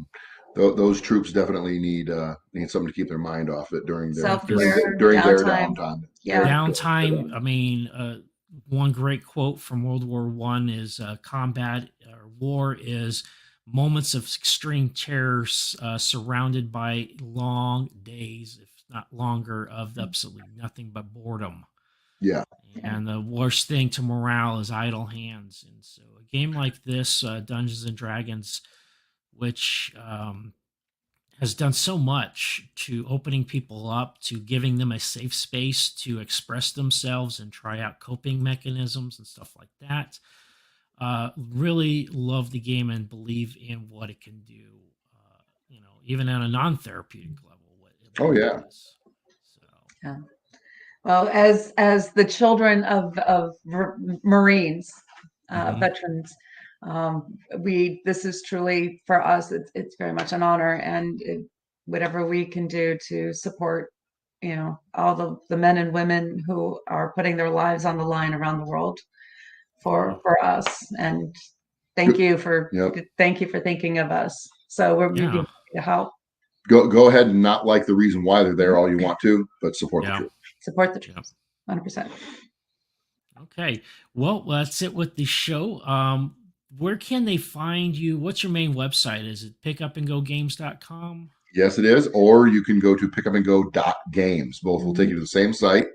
Those troops definitely need something to keep their mind off it during their downtime. Yeah, downtime. I mean, one great quote from World War I is combat or war is moments of extreme terror surrounded by long days, if not longer, of absolutely nothing but boredom. Yeah. And the worst thing to morale is idle hands. And so a game like this, Dungeons and Dragons, which has done so much to opening people up, to giving them a safe space to express themselves and try out coping mechanisms and stuff like that. Really love the game and believe in what it can do, even at a non-therapeutic level. Yeah. Well, as the children of Marines, veterans, this is truly for us. It's very much an honor, and whatever we can do to support, all the men and women who are putting their lives on the line around the world for us. And thank you for thinking of us. So we're moving to help. Go ahead and not like the reason why they're there all you want to, but support the troops. Support the troops, 100%. Okay, well, that's it with the show. Where can they find you? What's your main website? Is it pickupandgogames.com? Yes, it is. Or you can go to pickupandgo.games. Both will take you to the same site.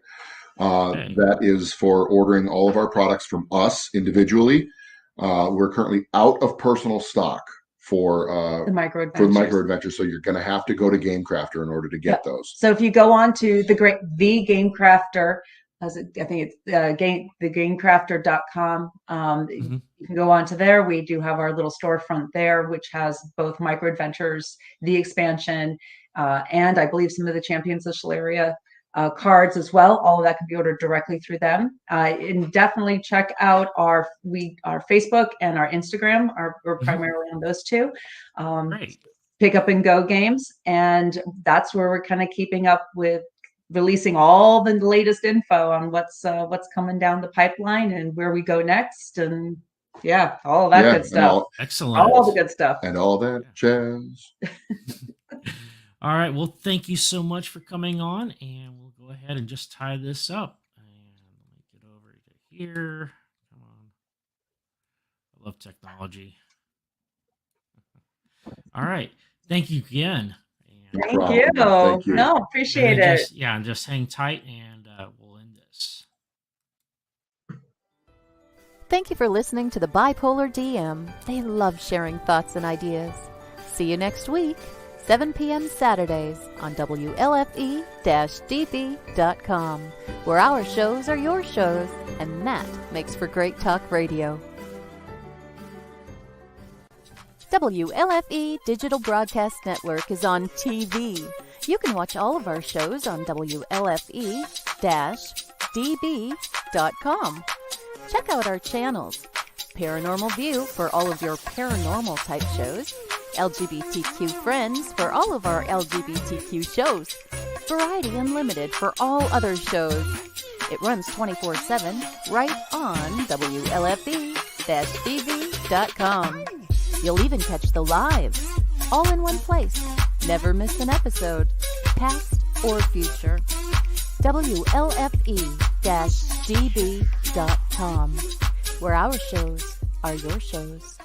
That is for ordering all of our products from us individually. We're currently out of personal stock for the micro adventures. So you're going to have to go to GameCrafter in order to get those. So if you go on to the GameCrafter, I think it's thegamecrafter.com. You can go on to there. We do have our little storefront there, which has both micro adventures, the expansion, and I believe some of the Champions of Shalaria cards as well. All of that can be ordered directly through them. And definitely check out our Facebook and our Instagram. We're primarily on those two. Great. Pick Up and Go Games, and that's where we're kind of keeping up with releasing all the latest info on what's coming down the pipeline and where we go next, and all of that good stuff. Excellent. All the good stuff. And all that jazz. All right. Well, thank you so much for coming on, and we'll go ahead and just tie this up. And let me get over to here. Come on. I love technology. All right. Thank you again. Thank you. No, appreciate it. And just hang tight, and we'll end this. Thank you for listening to the Bipolar DM. They love sharing thoughts and ideas. See you next week, 7 p.m. Saturdays on WLFE-DB.com, where our shows are your shows, and that makes for great talk radio. WLFE Digital Broadcast Network is on TV. You can watch all of our shows on WLFE-DB.com. Check out our channels: Paranormal View for all of your paranormal type shows, LGBTQ friends for all of our LGBTQ shows. Variety Unlimited for all other shows. It runs 24/7 right on WLFE-TV.com. You'll even catch the lives, all in one place. Never miss an episode, past or future. WLFE-DB.com, where our shows are your shows.